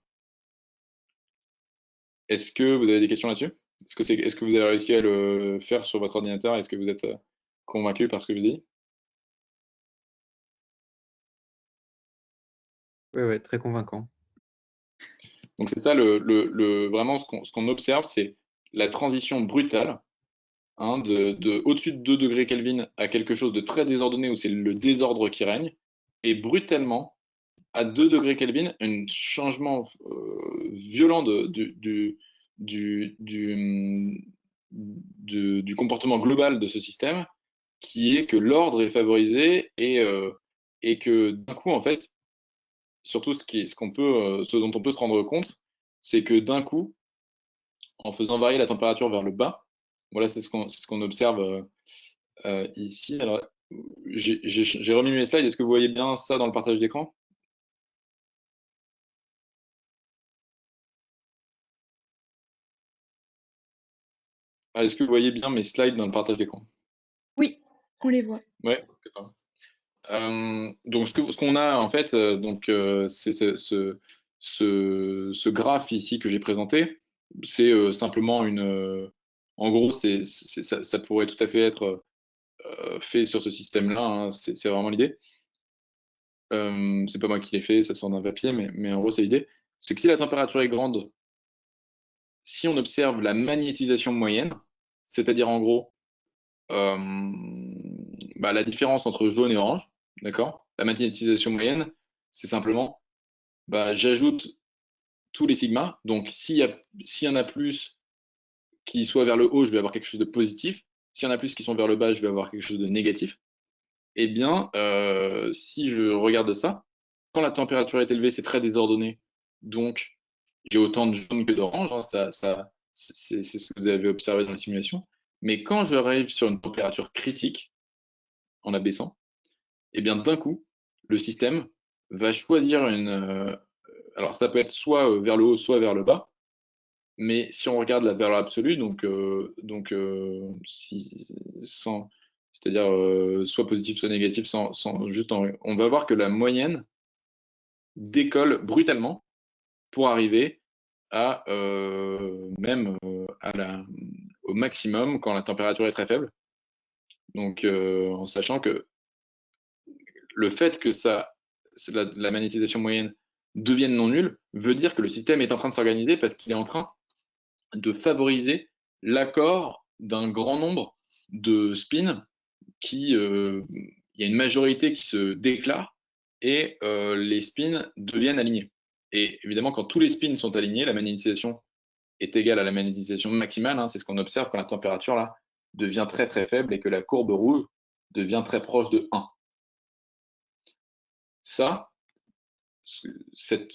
Est-ce que vous avez des questions là-dessus? Est-ce que vous avez réussi à le faire sur votre ordinateur? Est-ce que vous êtes convaincu par ce que je vous dis? Ouais, ouais, très convaincant. Donc c'est ça vraiment ce qu'on observe, c'est la transition brutale, hein, de au-dessus de 2 degrés Kelvin à quelque chose de très désordonné où c'est le désordre qui règne, et brutalement à 2 degrés Kelvin, un changement violent du, du comportement global de ce système, qui est que l'ordre est favorisé et que d'un coup, en fait, surtout ce dont on peut se rendre compte, c'est que d'un coup, en faisant varier la température vers le bas, voilà, c'est ce qu'on observe ici. Alors, j'ai remis mes slides. Est-ce que vous voyez bien ça dans le partage d'écran? Ah, est-ce que vous voyez bien mes slides dans le partage d'écran? Oui, on les voit. Ouais. D'accord. Donc, ce qu'on a en fait, c'est ce graphe ici que j'ai présenté. C'est simplement en gros, ça pourrait tout à fait être fait sur ce système-là, hein, c'est vraiment l'idée. C'est pas moi qui l'ai fait, ça sort d'un papier, mais en gros, c'est l'idée. C'est que si la température est grande, si on observe la magnétisation moyenne, c'est-à-dire en gros euh, la différence entre jaune et orange, d'accord? La magnétisation moyenne, c'est simplement, j'ajoute tous les sigmas. Donc, s'il y en a plus qui soient vers le haut, je vais avoir quelque chose de positif. S'il y en a plus qui sont vers le bas, je vais avoir quelque chose de négatif. Eh bien, si je regarde ça, quand la température est élevée, c'est très désordonné. Donc, j'ai autant de jaune que d'orange, hein, c'est ce que vous avez observé dans la simulation. Mais quand j'arrive sur une température critique, en abaissant, eh bien, d'un coup, le système va choisir alors, ça peut être soit vers le haut, soit vers le bas. Mais si on regarde la valeur absolue, c'est-à-dire soit positif, soit négatif, on va voir que la moyenne décolle brutalement pour arriver à même au maximum quand la température est très faible. Donc, en sachant que le fait que la magnétisation moyenne devienne non nulle veut dire que le système est en train de s'organiser parce qu'il est en train de favoriser l'accord d'un grand nombre de spins il y a une majorité qui se déclare et les spins deviennent alignés. Et évidemment, quand tous les spins sont alignés, la magnétisation est égale à la magnétisation maximale, hein, c'est ce qu'on observe quand la température là devient très très faible et que la courbe rouge devient très proche de 1. Ça, cette,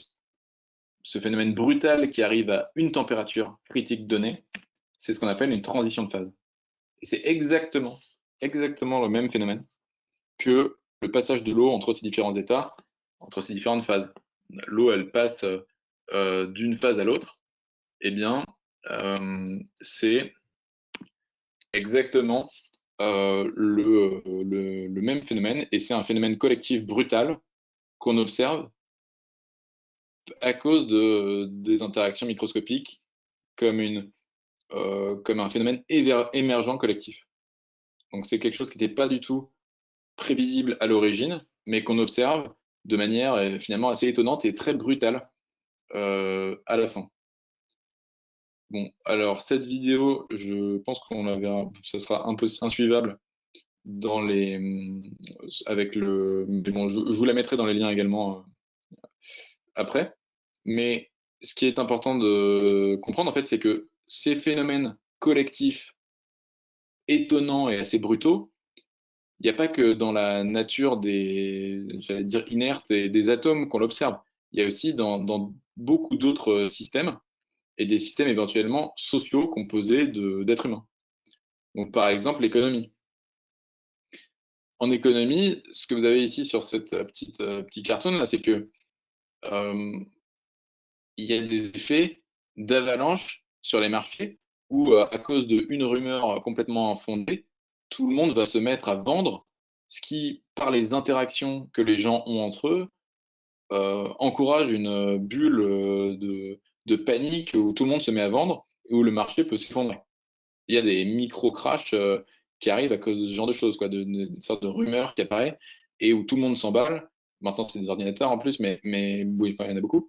ce phénomène brutal qui arrive à une température critique donnée, c'est ce qu'on appelle une transition de phase. Et c'est exactement le même phénomène que le passage de l'eau entre ces différents états, entre ces différentes phases. L'eau, elle passe d'une phase à l'autre. Eh bien, c'est exactement le même phénomène, et c'est un phénomène collectif brutal qu'on observe à cause des interactions microscopiques comme un phénomène émergent collectif. Donc c'est quelque chose qui n'était pas du tout prévisible à l'origine, mais qu'on observe de manière finalement assez étonnante et très brutale à la fin. Bon, alors cette vidéo, je pense qu'on la verra, ça sera un peu insuivable dans avec le, mais bon, je vous la mettrai dans les liens également après. Mais ce qui est important de comprendre en fait, c'est que ces phénomènes collectifs étonnants et assez brutaux, il n'y a pas que dans la nature j'allais dire, inertes et des atomes qu'on l'observe. Il y a aussi dans beaucoup d'autres systèmes et des systèmes éventuellement sociaux composés d'êtres humains. Donc, par exemple, l'économie. En économie, ce que vous avez ici sur cette petite cartoon là, c'est que euh, il y a des effets d'avalanche sur les marchés où, à cause d'une rumeur complètement infondée, tout le monde va se mettre à vendre, ce qui, par les interactions que les gens ont entre eux, encourage une bulle de panique où tout le monde se met à vendre et où le marché peut s'effondrer. Il y a des micro-crashs qui arrivent à cause de ce genre de choses, quoi, une sorte de rumeur qui apparaît et où tout le monde s'emballe. Maintenant, c'est des ordinateurs en plus, mais oui, enfin, il y en a beaucoup.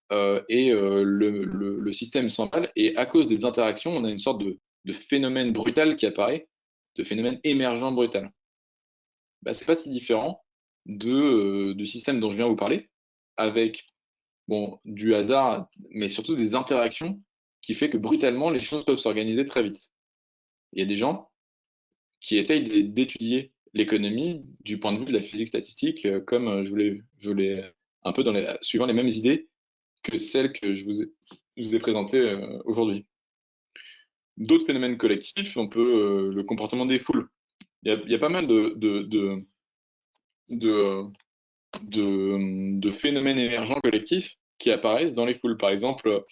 Le système s'emballe et à cause des interactions, on a une sorte de phénomène brutal qui apparaît, de phénomène émergent brutal. Bah, c'est pas si différent du système dont je viens de vous parler, avec bon, du hasard, mais surtout des interactions qui fait que brutalement, les choses peuvent s'organiser très vite. Il y a des gens qui essayent d'étudier l'économie du point de vue de la physique statistique, comme je voulais un peu suivant les mêmes idées que celles que je vous ai présentées aujourd'hui. D'autres phénomènes collectifs, on peut le comportement des foules. Il y a pas mal de, de phénomènes émergents collectifs qui apparaissent dans les foules. Par exemple,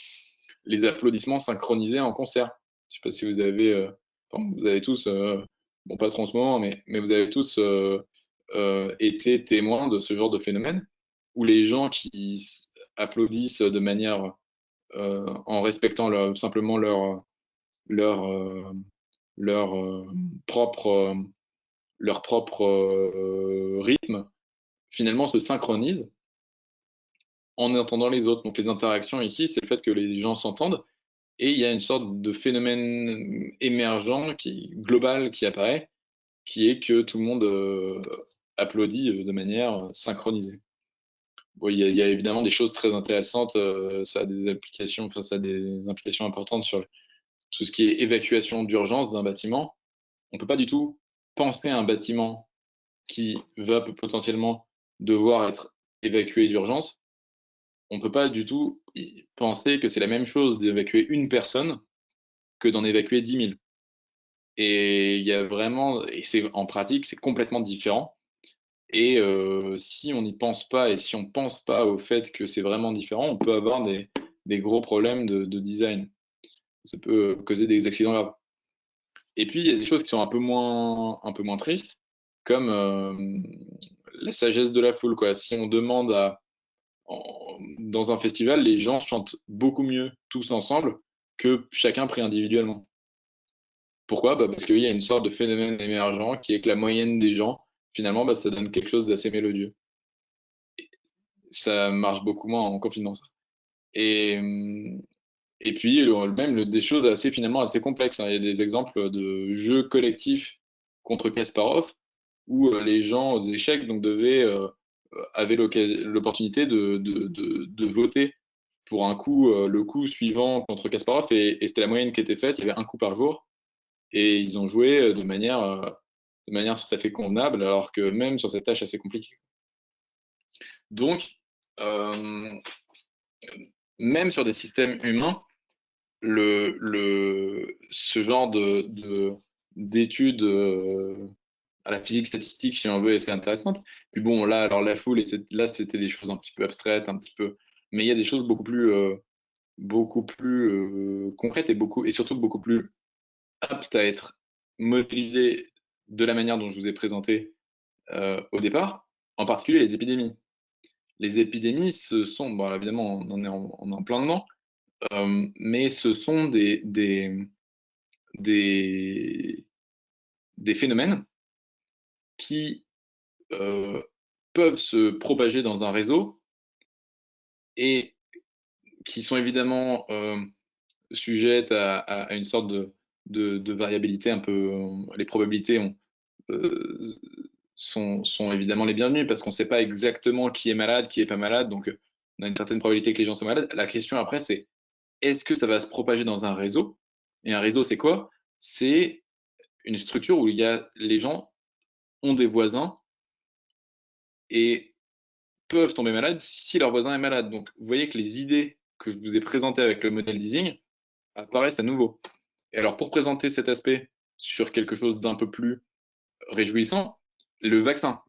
les applaudissements synchronisés en concert. Je ne sais pas si vous avez tous, bon pas trop en ce moment, mais vous avez tous été témoins de ce genre de phénomène où les gens qui applaudissent de manière en respectant simplement leur, euh, leur propre, leur propre rythme, finalement se synchronisent en entendant les autres. Donc les interactions ici, c'est le fait que les gens s'entendent et il y a une sorte de phénomène émergent, global, qui apparaît, qui est que tout le monde applaudit de manière synchronisée. Bon, il y a évidemment des choses très intéressantes, ça a des applications, enfin, ça a des implications importantes sur tout ce qui est évacuation d'urgence d'un bâtiment. On ne peut pas du tout penser à un bâtiment qui va potentiellement devoir être évacué d'urgence. On ne peut pas du tout penser que c'est la même chose d'évacuer une personne que d'en évacuer 10 000. Et il y a vraiment, et c'est en pratique, c'est complètement différent. Et si on n'y pense pas et si on pense pas au fait que c'est vraiment différent, on peut avoir des gros problèmes de design. Ça peut causer des accidents graves. Et puis il y a des choses qui sont un peu moins tristes, comme la sagesse de la foule, quoi. Si on demande dans un festival, les gens chantent beaucoup mieux tous ensemble que chacun pris individuellement. Pourquoi? Bah, parce qu'il y a une sorte de phénomène émergent qui est que la moyenne des gens, finalement, bah, ça donne quelque chose d'assez mélodieux. Ça marche beaucoup moins en confinement, ça. Et, hum, et puis, des choses assez, finalement, assez complexes, hein. Il y a des exemples de jeux collectifs contre Kasparov où les gens aux échecs donc, avaient l'opportunité de voter pour un coup, le coup suivant contre Kasparov, et c'était la moyenne qui était faite. Il y avait un coup par jour, et ils ont joué de manière tout à fait convenable, alors que même sur cette tâche assez compliquée. Donc, euh, même sur des systèmes humains, ce genre d'études à la physique statistique, si on veut, est assez intéressante. Puis bon, là, alors la foule, là, c'était des choses un petit peu abstraites, un petit peu, mais il y a des choses beaucoup plus concrètes et surtout beaucoup plus aptes à être modélisées de la manière dont je vous ai présenté au départ, en particulier les épidémies. Les épidémies, bon, évidemment, on est en plein dedans, mais ce sont des, des phénomènes qui euh, peuvent se propager dans un réseau et qui sont évidemment sujettes à une sorte de variabilité un peu. Les probabilités euh, sont évidemment les bienvenues parce qu'on ne sait pas exactement qui est malade, qui est pas malade, donc on a une certaine probabilité que les gens soient malades. La question après, c'est est-ce que ça va se propager dans un réseau? Et un réseau, c'est quoi? C'est une structure où les gens ont des voisins et peuvent tomber malades si leur voisin est malade. Donc, vous voyez que les idées que je vous ai présentées avec le modèle d'easing apparaissent à nouveau. Et alors, pour présenter cet aspect sur quelque chose d'un peu plus réjouissant, le vaccin.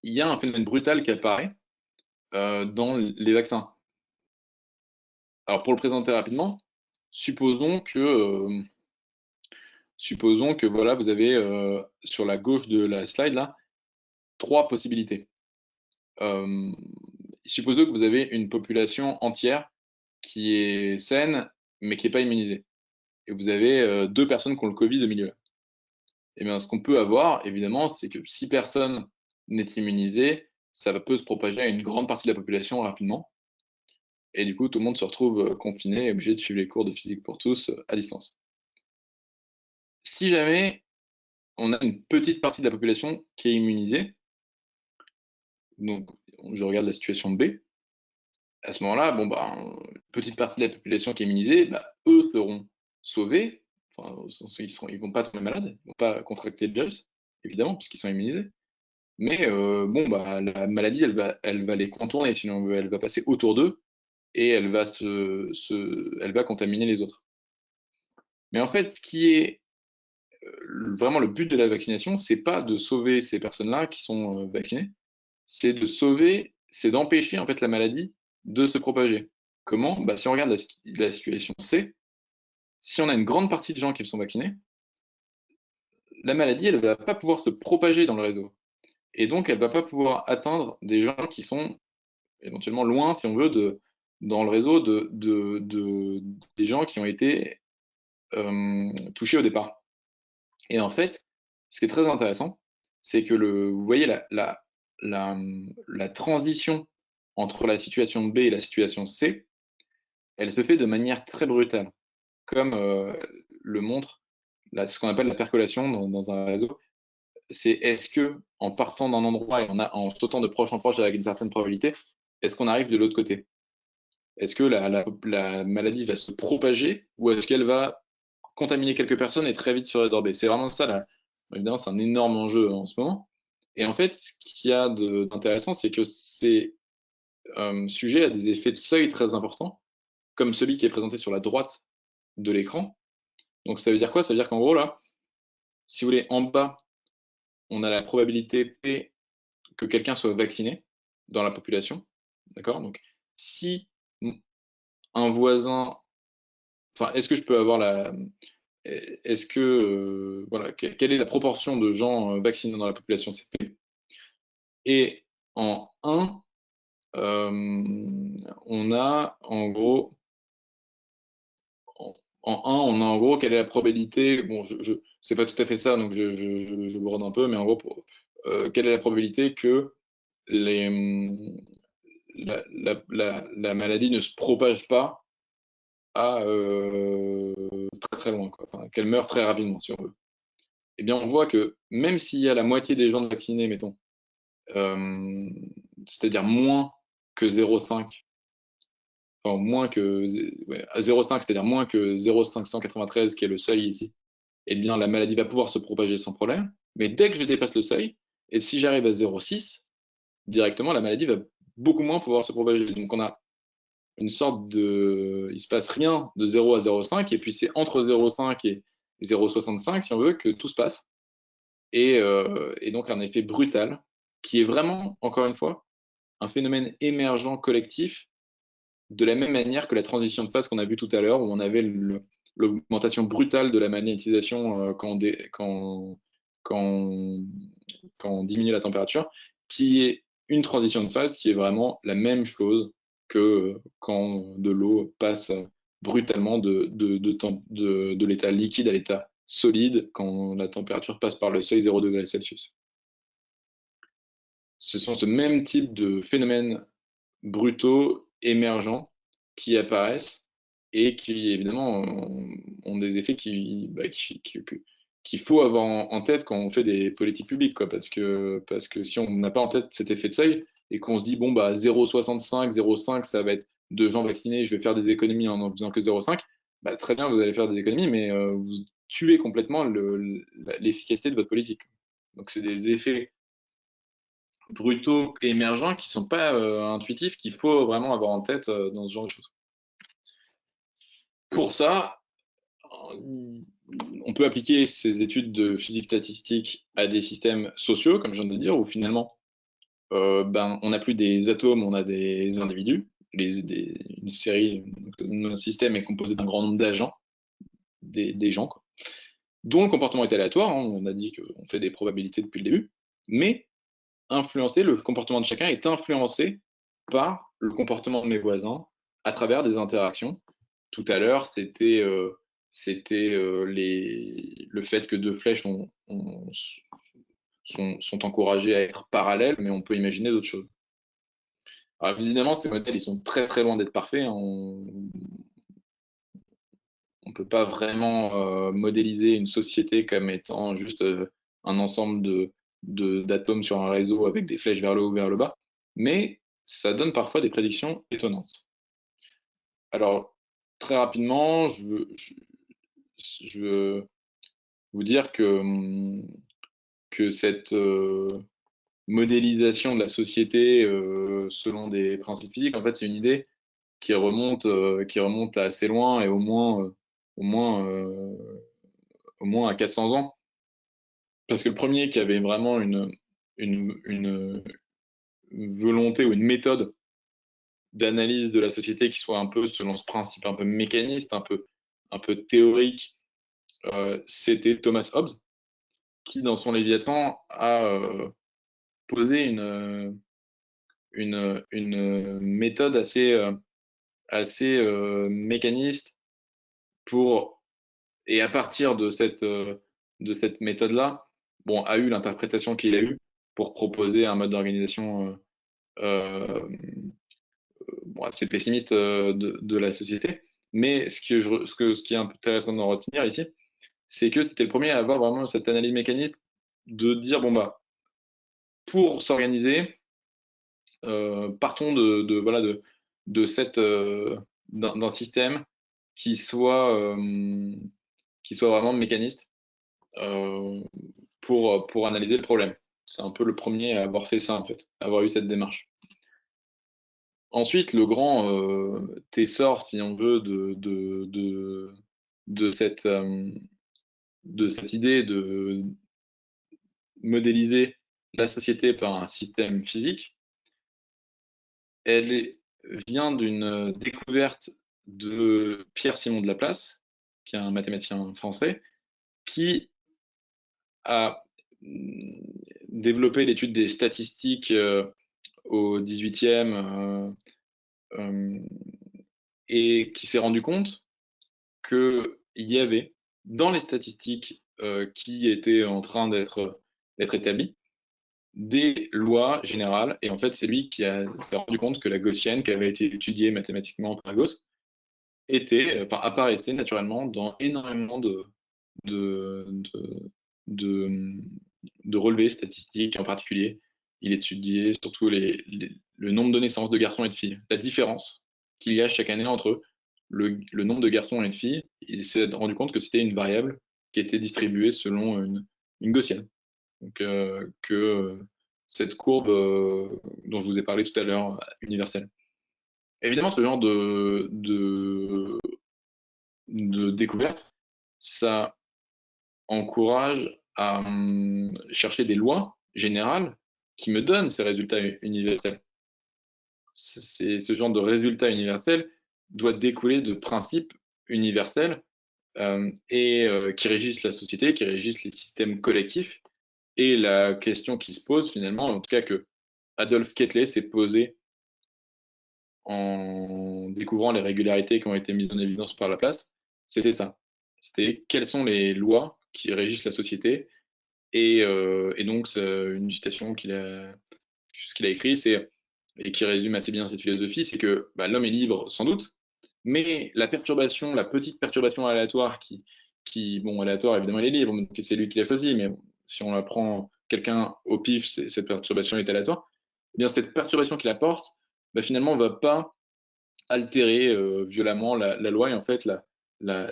Il y a un phénomène brutal qui apparaît dans les vaccins. Alors, pour le présenter rapidement, supposons que, euh, supposons que voilà, vous avez sur la gauche de la slide là, trois possibilités. Euh, Supposons que vous avez une population entière qui est saine, mais qui n'est pas immunisée. Et vous avez deux personnes qui ont le Covid au milieu. Et bien, ce qu'on peut avoir, évidemment, c'est que si personne n'est immunisé, ça peut se propager à une grande partie de la population rapidement. Et du coup, tout le monde se retrouve confiné et obligé de suivre les cours de physique pour tous à distance. Si jamais on a une petite partie de la population qui est immunisée, donc je regarde la situation B, à ce moment-là, bon, bah, une petite partie de la population qui est immunisée, bah, eux seront sauvés. Enfin, ils vont pas tomber malades, ils vont pas contracter le virus, évidemment, puisqu'ils sont immunisés. Mais bon, bah, la maladie, elle va les contourner, sinon elle va passer autour d'eux et elle va contaminer les autres. Mais en fait, ce qui est vraiment le but de la vaccination, c'est pas de sauver ces personnes-là qui sont vaccinées, c'est d'empêcher en fait la maladie de se propager. Comment? Bah, si on regarde la situation C, si on a une grande partie de gens qui sont vaccinés, la maladie, elle va pas pouvoir se propager dans le réseau. Et donc, elle va pas pouvoir atteindre des gens qui sont éventuellement loin, si on veut, dans le réseau des gens qui ont été touchés au départ. Et en fait, ce qui est très intéressant, c'est que vous voyez la, la transition entre la situation B et la situation C, elle se fait de manière très brutale, comme le montre ce qu'on appelle la percolation dans un réseau. C'est est-ce que en partant d'un endroit et en sautant de proche en proche avec une certaine probabilité, est-ce qu'on arrive de l'autre côté? Est-ce que la maladie va se propager ou est-ce qu'elle va contaminer quelques personnes et très vite se résorber? C'est vraiment ça, là. Évidemment, c'est un énorme enjeu en ce moment. Et en fait, ce qu'il y a d'intéressant, c'est que c'est sujet à des effets de seuil très importants, comme celui qui est présenté sur la droite de l'écran. Donc ça veut dire quoi? Ça veut dire qu'en gros, là, si vous voulez, en bas, on a la probabilité P que quelqu'un soit vacciné dans la population. D'accord? Donc, si un voisin, enfin, est-ce que je peux avoir est-ce que, voilà, quelle est la proportion de gens vaccinés dans la population CP? Et en 1, on a en gros, En 1, on a en gros quelle est la probabilité, bon, c'est pas tout à fait ça, donc je brode un peu, mais en gros, quelle est la probabilité que les, la maladie ne se propage pas à très très loin, quoi. Enfin, qu'elle meurt très rapidement, si on veut. Eh bien, on voit que même s'il y a la moitié des gens vaccinés, mettons, euh, c'est-à-dire moins que 0,5, enfin moins que ouais, à 0,5, c'est-à-dire moins que 0,593, qui est le seuil ici, eh bien, la maladie va pouvoir se propager sans problème. Mais dès que je dépasse le seuil, et si j'arrive à 0,6, directement, la maladie va beaucoup moins pouvoir se propager. Donc, on a une sorte de, il se passe rien de 0 à 0,5, et puis c'est entre 0,5 et 0,65, si on veut, que tout se passe. Et donc un effet brutal, qui est vraiment, encore une fois, un phénomène émergent collectif, de la même manière que la transition de phase qu'on a vu tout à l'heure, où on avait l'augmentation brutale de la magnétisation quand on diminue la température, qui est une transition de phase qui est vraiment la même chose que quand de l'eau passe brutalement de l'état liquide à l'état solide quand la température passe par le seuil 0 degré Celsius. Ce sont ce même type de phénomènes brutaux, émergents, qui apparaissent et qui, évidemment, ont des effets qu'il faut avoir en tête quand on fait des politiques publiques, quoi, parce que si on n'a pas en tête cet effet de seuil et qu'on se dit, bon, bah, 0,65, 0,5, ça va être de gens vaccinés, je vais faire des économies en faisant que 0,5, bah, très bien, vous allez faire des économies, mais vous tuez complètement l'efficacité de votre politique. Donc, c'est des effets brutaux et émergents qui sont pas intuitifs, qu'il faut vraiment avoir en tête dans ce genre de choses. Pour ça, on peut appliquer ces études de physique statistique à des systèmes sociaux, comme je viens de le dire, où finalement, on n'a plus des atomes, on a des individus. Une série, notre système est composé d'un grand nombre d'agents, des gens, quoi, dont le comportement est aléatoire. Hein, on a dit qu'on fait des probabilités depuis le début, mais le comportement de chacun est influencé par le comportement de mes voisins à travers des interactions. Tout à l'heure, le fait que deux flèches sont encouragées à être parallèles, mais on peut imaginer d'autres choses. Alors évidemment, ces modèles, ils sont très très loin d'être parfaits. Hein. On peut pas vraiment modéliser une société comme étant juste un ensemble d'atomes sur un réseau avec des flèches vers le haut ou vers le bas, mais ça donne parfois des prédictions étonnantes. Alors, très rapidement, je veux vous dire que cette modélisation de la société selon des principes physiques, en fait, c'est une idée qui remonte à assez loin et au moins, euh, au moins à 400 ans. Parce que le premier qui avait vraiment une volonté ou une méthode d'analyse de la société qui soit un peu selon ce principe un peu mécaniste, un peu théorique, c'était Thomas Hobbes, qui dans son Léviathan a posé une méthode assez mécaniste pour, et à partir de cette méthode-là, bon, a eu l'interprétation qu'il a eue pour proposer un mode d'organisation bon, assez pessimiste de la société. Mais ce qui est intéressant de retenir ici, c'est que c'était le premier à avoir vraiment cette analyse mécaniste de dire, bon, bah, pour s'organiser, partons voilà, d'un système qui qui soit vraiment mécaniste euh, pour analyser le problème. C'est un peu le premier à avoir fait ça, en fait, à avoir eu cette démarche. Ensuite, le grand essor, si on veut, de de cette idée de modéliser la société par un système physique, vient d'une découverte de Pierre-Simon de Laplace, qui est un mathématicien français, qui a développé l'étude des statistiques au 18e et qui s'est rendu compte qu'il y avait dans les statistiques qui étaient en train d'être établies des lois générales. Et en fait, c'est lui qui s'est rendu compte que la gaussienne, qui avait été étudiée mathématiquement par Gauss, apparaissait naturellement dans énormément de, de, de, de relevés statistiques. En particulier, il étudiait surtout le nombre de naissances de garçons et de filles, la différence qu'il y a chaque année entre le nombre de garçons et de filles. Il s'est rendu compte que c'était une variable qui était distribuée selon une gaussienne. Donc, cette courbe dont je vous ai parlé tout à l'heure, universelle. Évidemment, ce genre de découverte, ça encourage à chercher des lois générales qui me donnent ces résultats universels. Ce genre de résultat universel doit découler de principes universels qui régissent la société, qui régissent les systèmes collectifs. Et la question qui se pose finalement, en tout cas que Adolf Kettler s'est posé en découvrant les régularités qui ont été mises en évidence par Laplace, c'était ça. C'était quelles sont les lois qui régissent la société. Et donc, c'est une citation ce qu'il a écrit, et qui résume assez bien cette philosophie, c'est que l'homme est libre, sans doute, mais la petite perturbation aléatoire bon, aléatoire, évidemment, elle est libre, donc c'est lui qui l'a choisi, mais bon, si on la prend quelqu'un au pif, cette perturbation est aléatoire, eh bien, cette perturbation qu'il apporte, finalement, ne va pas altérer violemment la loi, et en fait,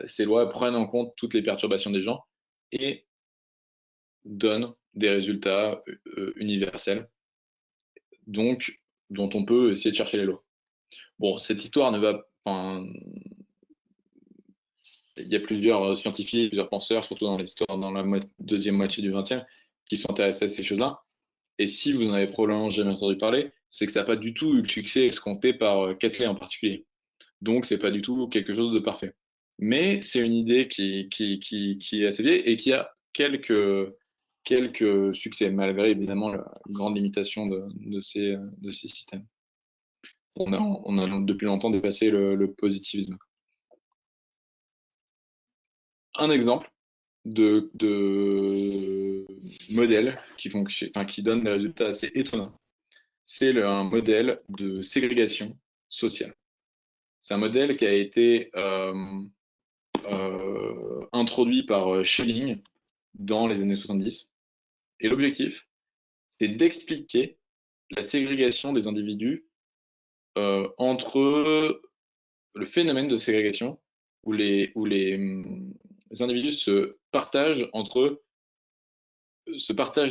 ces lois prennent en compte toutes les perturbations des gens et donnent des résultats universels, donc dont on peut essayer de chercher les lois. Bon, cette histoire ne va, enfin, il y a plusieurs scientifiques, plusieurs penseurs, surtout dans l'histoire, dans la deuxième moitié du XXe, qui sont intéressés à ces choses-là. Et si vous en avez probablement jamais entendu parler, c'est que ça n'a pas du tout eu le succès escompté par Ketley en particulier. Donc, c'est pas du tout quelque chose de parfait. Mais c'est une idée qui est assez vieille et qui a quelques succès, malgré évidemment la grande limitation de ces systèmes. On a depuis longtemps dépassé le positivisme. Un exemple de modèle qui donne des résultats assez étonnants, c'est un modèle de ségrégation sociale. C'est un modèle qui a été introduit par Schelling dans les années 70. Et l'objectif, c'est d'expliquer la ségrégation des individus entre le phénomène de ségrégation où les individus se partagent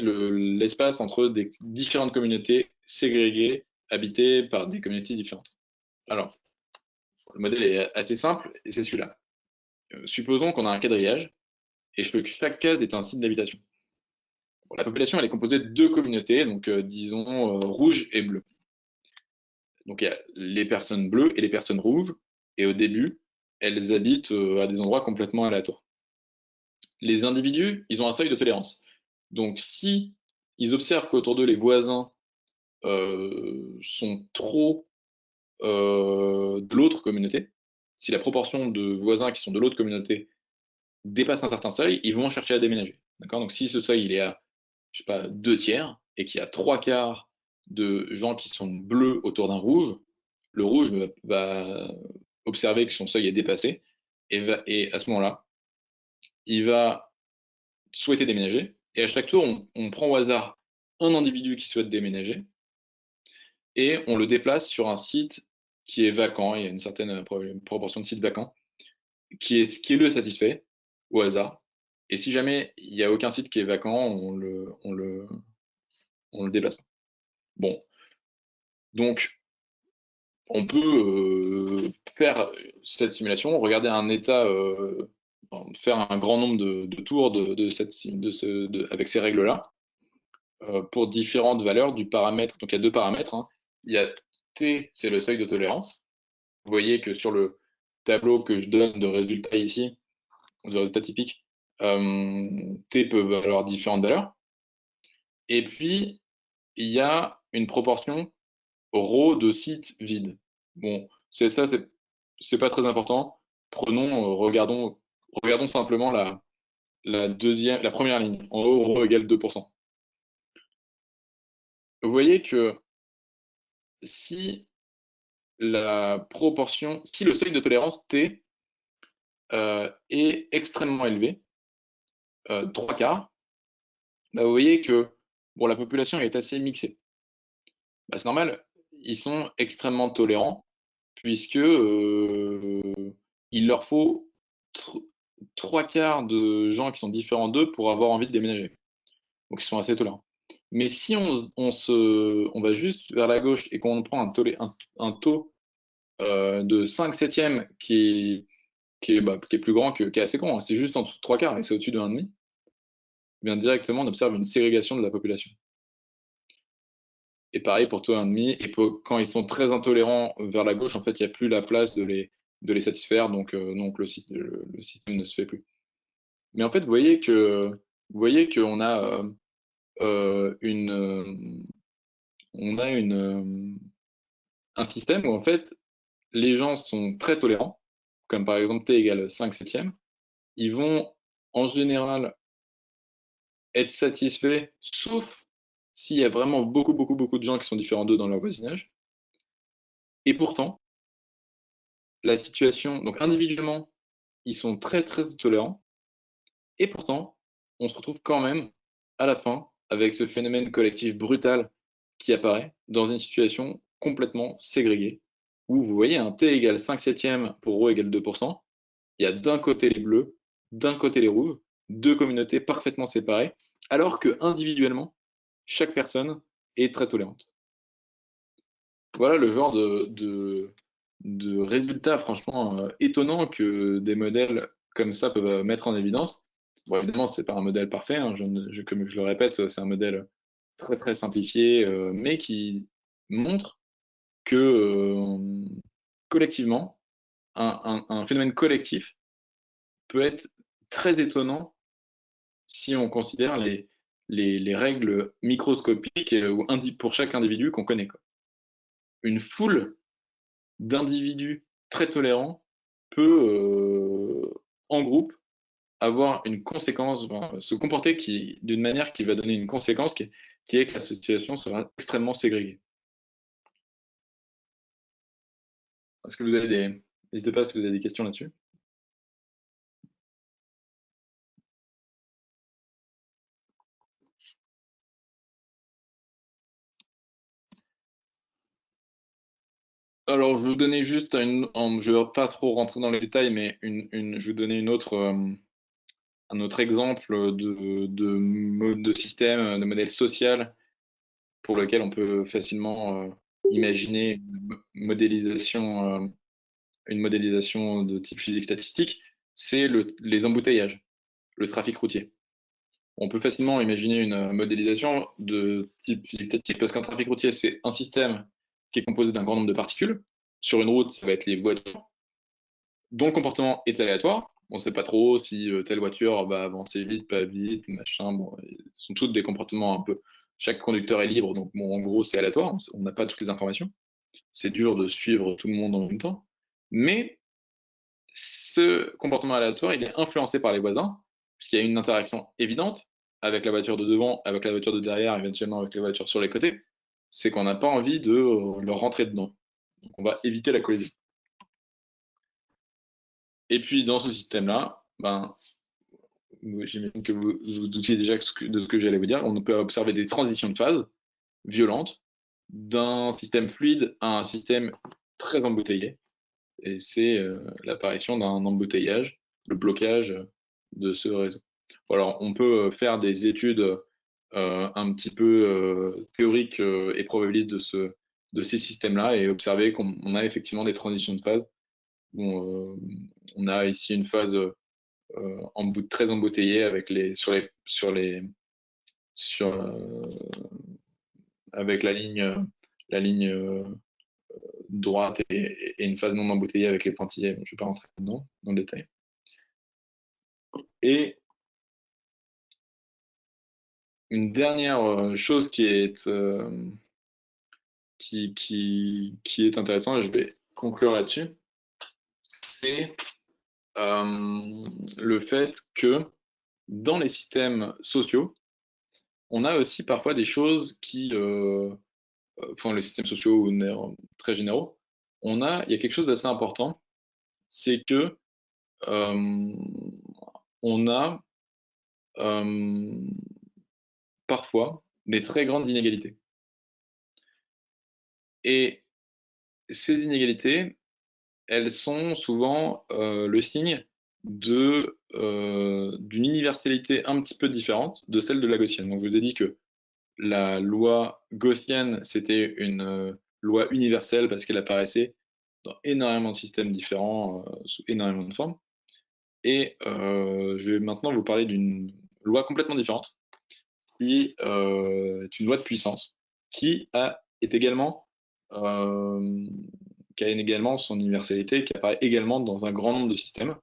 l'espace entre des différentes communautés ségrégées, habitées par des communautés différentes. Alors, le modèle est assez simple et c'est celui-là. Supposons qu'on a un quadrillage et que chaque case est un site d'habitation. Bon, la population, elle est composée de deux communautés, donc disons rouge et bleu. Donc il y a les personnes bleues et les personnes rouges, et au début, elles habitent à des endroits complètement aléatoires. Les individus, ils ont un seuil de tolérance. Donc si ils observent qu'autour d'eux, les voisins sont trop de l'autre communauté, si la proportion de voisins qui sont de l'autre communauté dépasse un certain seuil, ils vont chercher à déménager. D'accord? Donc si ce seuil il est à, je sais pas, 2/3 et qu'il y a 3/4 de gens qui sont bleus autour d'un rouge, le rouge va observer que son seuil est dépassé et à ce moment-là, il va souhaiter déménager. Et à chaque tour, on prend au hasard un individu qui souhaite déménager et on le déplace sur un site qui est vacant. Il y a une certaine proportion de sites vacants qui est le satisfait au hasard. Et si jamais il n'y a aucun site qui est vacant, on le déplace pas. Bon, donc on peut faire cette simulation, regarder un état, faire un grand nombre de tours avec ces règles-là pour différentes valeurs du paramètre. Donc il y a deux paramètres, hein. Il y a T, c'est le seuil de tolérance. Vous voyez que sur le tableau que je donne de résultats ici, de résultats typiques, T peut valoir différentes valeurs. Et puis, il y a une proportion ρ de sites vides. Bon, c'est pas très important. Regardons simplement la première ligne, en haut, rho égale 2%. Vous voyez que si si le seuil de tolérance T est extrêmement élevé, 3/4, bah, vous voyez que bon, la population est assez mixée. Bah, c'est normal, ils sont extrêmement tolérants, puisque il leur faut 3/4 de gens qui sont différents d'eux pour avoir envie de déménager. Donc ils sont assez tolérants. Mais si on va juste vers la gauche et qu'on prend un taux de 5 septièmes qui est plus grand qui est assez grand, hein. C'est juste en dessous de 3/4 et c'est au-dessus de 1,5, eh bien directement on observe une ségrégation de la population. Et pareil pour taux 1,5, et quand ils sont très intolérants vers la gauche, en fait, il n'y a plus la place de les satisfaire, donc le système ne se fait plus. Mais en fait, vous voyez qu'on a un système où en fait les gens sont très tolérants, comme par exemple t égale 5 septièmes, ils vont en général être satisfaits, sauf s'il y a vraiment beaucoup de gens qui sont différents d'eux dans leur voisinage. Et pourtant, la situation, donc individuellement, ils sont très tolérants, et pourtant, on se retrouve quand même à la fin avec ce phénomène collectif brutal qui apparaît dans une situation complètement ségrégée, où vous voyez un t égale 5 septièmes pour rho égale 2%, il y a d'un côté les bleus, d'un côté les rouges, deux communautés parfaitement séparées, alors que individuellement, chaque personne est très tolérante. Voilà le genre de résultats franchement étonnants que des modèles comme ça peuvent mettre en évidence. Bon, évidemment, c'est pas un modèle parfait, hein, comme je le répète, c'est un modèle très simplifié, mais qui montre que collectivement, un phénomène collectif peut être très étonnant si on considère les règles microscopiques pour chaque individu qu'on connaît, quoi. Une foule d'individus très tolérants peut, en groupe, avoir une conséquence, enfin, se comporter d'une manière qui va donner une conséquence qui est que la situation sera extrêmement ségrégée. Est-ce que vous avez N'hésitez pas si vous avez des questions là-dessus. Alors, je vais vous donner juste je ne vais pas trop rentrer dans les détails, mais je vais vous donner un autre exemple de mode de système, de modèle social pour lequel on peut facilement imaginer une modélisation de type physique statistique, c'est les embouteillages, le trafic routier. On peut facilement imaginer une modélisation de type physique statistique parce qu'un trafic routier, c'est un système qui est composé d'un grand nombre de particules. Sur une route, ça va être les voitures, dont le comportement est aléatoire. On ne sait pas trop si telle voiture va avancer vite, pas vite, machin. Bon, ce sont toutes des comportements un peu. Chaque conducteur est libre, donc bon, en gros, c'est aléatoire. On n'a pas toutes les informations. C'est dur de suivre tout le monde en même temps. Mais ce comportement aléatoire, il est influencé par les voisins, puisqu'il y a une interaction évidente avec la voiture de devant, avec la voiture de derrière, éventuellement avec les voitures sur les côtés. C'est qu'on n'a pas envie de leur rentrer dedans. Donc on va éviter la collision. Et puis dans ce système-là, ben, j'imagine que vous vous doutiez déjà de ce que j'allais vous dire. On peut observer des transitions de phase violentes d'un système fluide à un système très embouteillé. Et c'est l'apparition d'un embouteillage, le blocage de ce réseau. Alors, on peut faire des études un petit peu théoriques et probabilistes de ces systèmes-là et observer qu'on a effectivement des transitions de phase. Bon, on a ici une phase très embouteillée avec avec la ligne droite et une phase non embouteillée avec les pointillés. Je ne vais pas rentrer dedans dans le détail. Et une dernière chose qui est intéressante, et je vais conclure là-dessus, c'est le fait que dans les systèmes sociaux, on a aussi parfois des choses qui, enfin les systèmes sociaux très généraux, il y a quelque chose d'assez important, c'est que euh, on a euh, parfois des très grandes inégalités. Et ces inégalités, elles sont souvent le signe d'une universalité un petit peu différente de celle de la gaussienne. Donc je vous ai dit que la loi gaussienne, c'était une loi universelle parce qu'elle apparaissait dans énormément de systèmes différents, sous énormément de formes. Et je vais maintenant vous parler d'une loi complètement différente, qui est une loi de puissance, qui a, est également, euh, qui a également son universalité, qui apparaît également dans un grand nombre de systèmes,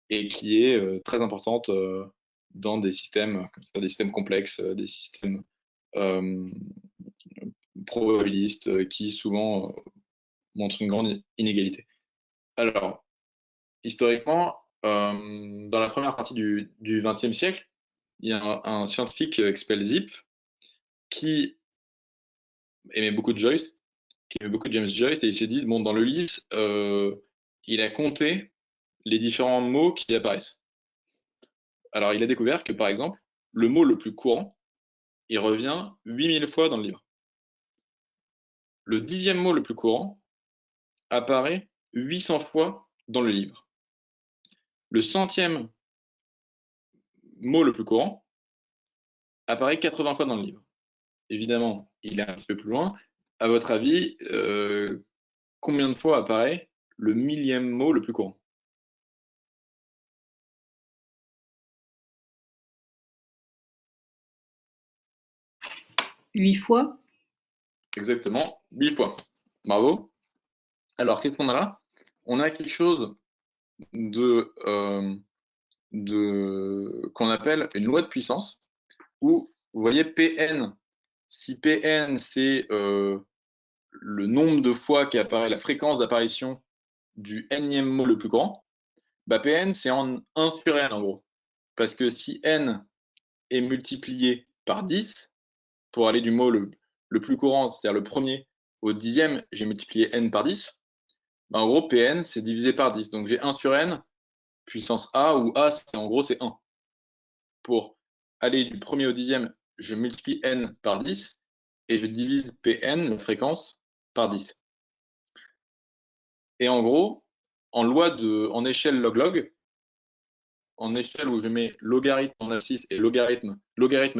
et qui est très importante dans des systèmes, comme ça, des systèmes complexes, des systèmes euh, probabilistes, qui souvent montrent une grande inégalité. Alors, historiquement, dans la première partie du XXe siècle, il y a un scientifique qui s'appelle Zipf, qui aimait beaucoup de Joyce, qui aimait beaucoup de James Joyce, et il s'est dit, bon, dans l'Ulysse, il a compté les différents mots qui apparaissent. Alors, il a découvert que, par exemple, le mot le plus courant, il revient 8000 fois dans le livre. Le 10e mot le plus courant apparaît 800 fois dans le livre. Le 100e mot le plus courant apparaît 80 fois dans le livre. Évidemment, il est un petit peu plus loin. À votre avis, combien de fois apparaît le 1000e mot le plus courant? 8 fois? Exactement, 1000 fois. Bravo. Alors, qu'est-ce qu'on a là? On a quelque chose qu'on appelle une loi de puissance, où vous voyez Pn. Si Pn, c'est le nombre de fois qu'apparaît la fréquence d'apparition du nème mot le plus grand, bah Pn, c'est en 1 sur n en gros. Parce que si n est multiplié par 10, pour aller du mot le plus courant, c'est-à-dire le premier au 10e, j'ai multiplié n par 10, bah en gros, Pn, c'est divisé par 10. Donc j'ai 1 sur n, puissance A, où A, c'est en gros, c'est 1. Pour aller du premier au 10e, je multiplie n par 10 et je divise Pn, la fréquence, par 10. Et en gros, en échelle log-log, en échelle où je mets logarithme en abscisse et logarithme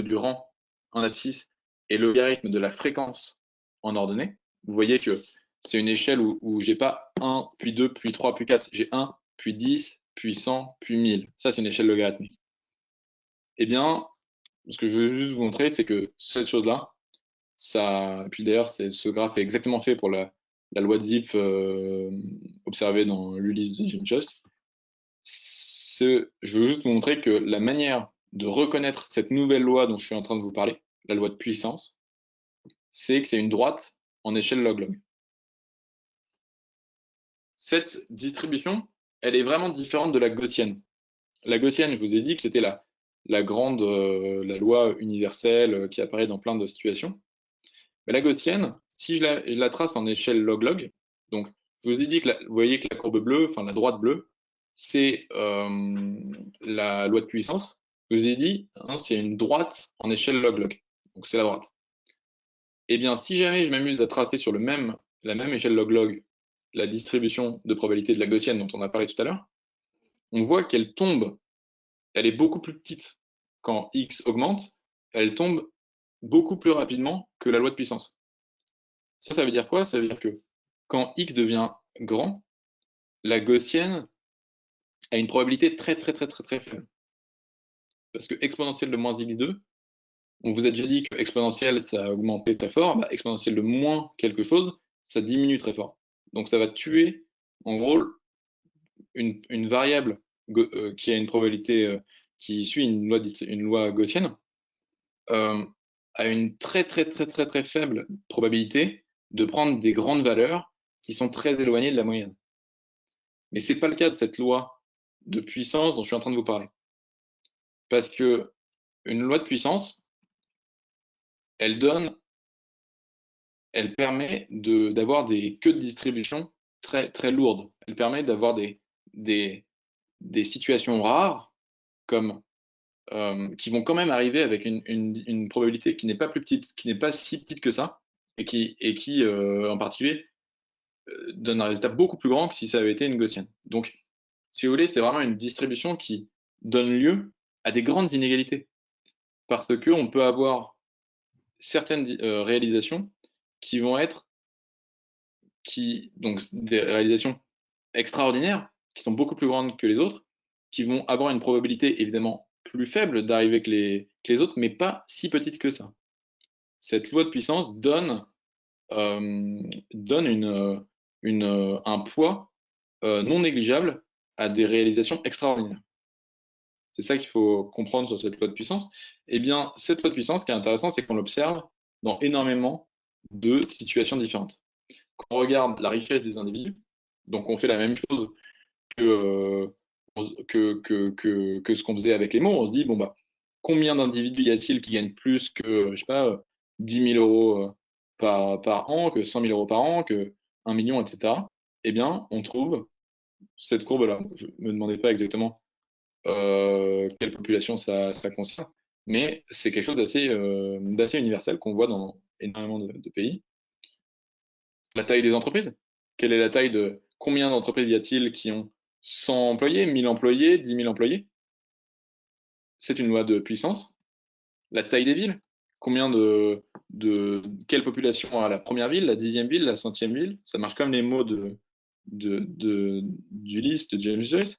du rang en abscisse et logarithme de la fréquence en ordonnée, vous voyez que c'est une échelle où j'ai pas 1, puis 2, puis 3, puis 4. J'ai 1, puis 10, puis 100, puis 1000. Ça, c'est une échelle logarithmique. Eh bien, ce que je veux juste vous montrer, c'est que cette chose-là, puis d'ailleurs, ce graphe est exactement fait pour la loi de Zipf observée dans l'Ulysse de James Joyce. Je veux juste vous montrer que la manière de reconnaître cette nouvelle loi dont je suis en train de vous parler, la loi de puissance, c'est que c'est une droite en échelle log-log. Cette distribution, elle est vraiment différente de la gaussienne. La gaussienne, je vous ai dit que c'était la loi universelle qui apparaît dans plein de situations. Mais la gaussienne, si je la trace en échelle log-log, donc je vous ai dit que vous voyez que la courbe bleue, enfin la droite bleue, c'est la loi de puissance. Je vous ai dit, hein, c'est une droite en échelle log-log. Donc c'est la droite. Eh bien, si jamais je m'amuse à tracer sur la même échelle log-log la distribution de probabilité de la gaussienne dont on a parlé tout à l'heure, on voit qu'elle tombe, elle est beaucoup plus petite quand x augmente, elle tombe beaucoup plus rapidement que la loi de puissance. Ça veut dire quoi? Ça veut dire que quand x devient grand, la gaussienne a une probabilité très très très très très faible. Parce que exponentielle de moins x2, on vous a déjà dit que exponentielle ça a augmenté très fort, bah, exponentielle de moins quelque chose, ça diminue très fort. Donc ça va tuer en gros une variable qui a une probabilité qui suit une loi gaussienne, a une très très très très très faible probabilité de prendre des grandes valeurs qui sont très éloignées de la moyenne. Mais c'est pas le cas de cette loi de puissance dont je suis en train de vous parler. Parce que une loi de puissance, elle permet d'avoir des queues de distribution très, très lourdes. Elle permet d'avoir des, des situations rares comme qui vont quand même arriver avec une probabilité qui n'est pas plus petite, qui n'est pas si petite que ça, et qui en particulier, donne un résultat beaucoup plus grand que si ça avait été une gaussienne. Donc, si vous voulez, c'est vraiment une distribution qui donne lieu à des grandes inégalités, parce que on peut avoir certaines réalisations qui vont être donc des réalisations extraordinaires, qui sont beaucoup plus grandes que les autres, qui vont avoir une probabilité évidemment plus faible d'arriver que les autres, mais pas si petite que ça. Cette loi de puissance donne un poids non négligeable à des réalisations extraordinaires. C'est ça qu'il faut comprendre sur cette loi de puissance. Eh bien, cette loi de puissance, ce qui est intéressant, c'est qu'on l'observe dans énormément de situations différentes. Quand on regarde la richesse des individus, donc on fait la même chose que, que ce qu'on faisait avec les mots, on se dit, bon, bah, combien d'individus y a-t-il qui gagnent plus que, je sais pas, 10 000 euros par an, que 100 000 euros par an, que 1 million, etc. Eh bien, on trouve cette courbe-là. Je ne me demandais pas exactement quelle population ça concerne, mais c'est quelque chose d'assez universel qu'on voit dans énormément de pays. La taille des entreprises. Quelle est la taille de combien d'entreprises y a-t-il qui ont 100 employés, 1000 employés, 10 000 employés? C'est une loi de puissance. La taille des villes. Combien quelle population a la première ville, la 10e ville, la 100e ville? Ça marche comme les mots d'Ulysse, de James Joyce.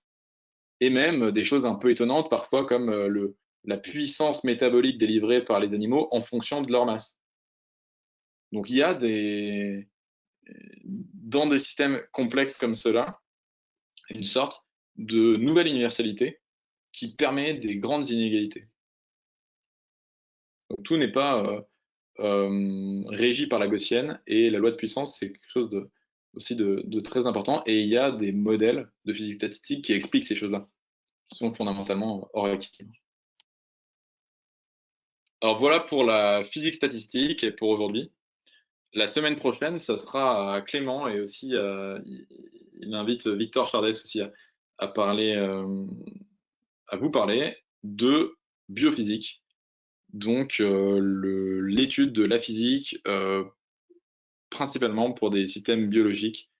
Et même des choses un peu étonnantes parfois comme la puissance métabolique délivrée par les animaux en fonction de leur masse. Donc il y a dans des systèmes complexes comme cela, une sorte de nouvelle universalité qui permet des grandes inégalités. Donc, tout n'est pas régi par la gaussienne, et la loi de puissance, c'est quelque chose aussi de très important, et il y a des modèles de physique statistique qui expliquent ces choses-là, qui sont fondamentalement hors équilibre. Alors voilà pour la physique statistique et pour aujourd'hui. La semaine prochaine, ça sera à Clément, et aussi il invite Victor Chardès aussi à parler, à vous parler de biophysique, donc l'étude de la physique principalement pour des systèmes biologiques,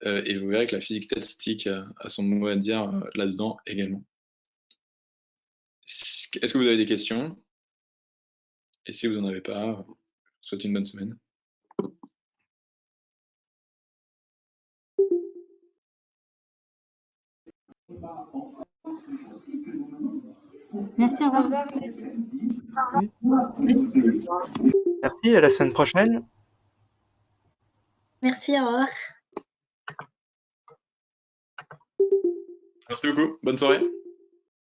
et vous verrez que la physique statistique a son mot à dire là-dedans également. Est-ce que vous avez des questions? Et si vous n'en avez pas, je vous souhaite une bonne semaine. Merci, au revoir. Merci, à la semaine prochaine. Merci, au revoir. Merci beaucoup, bonne soirée.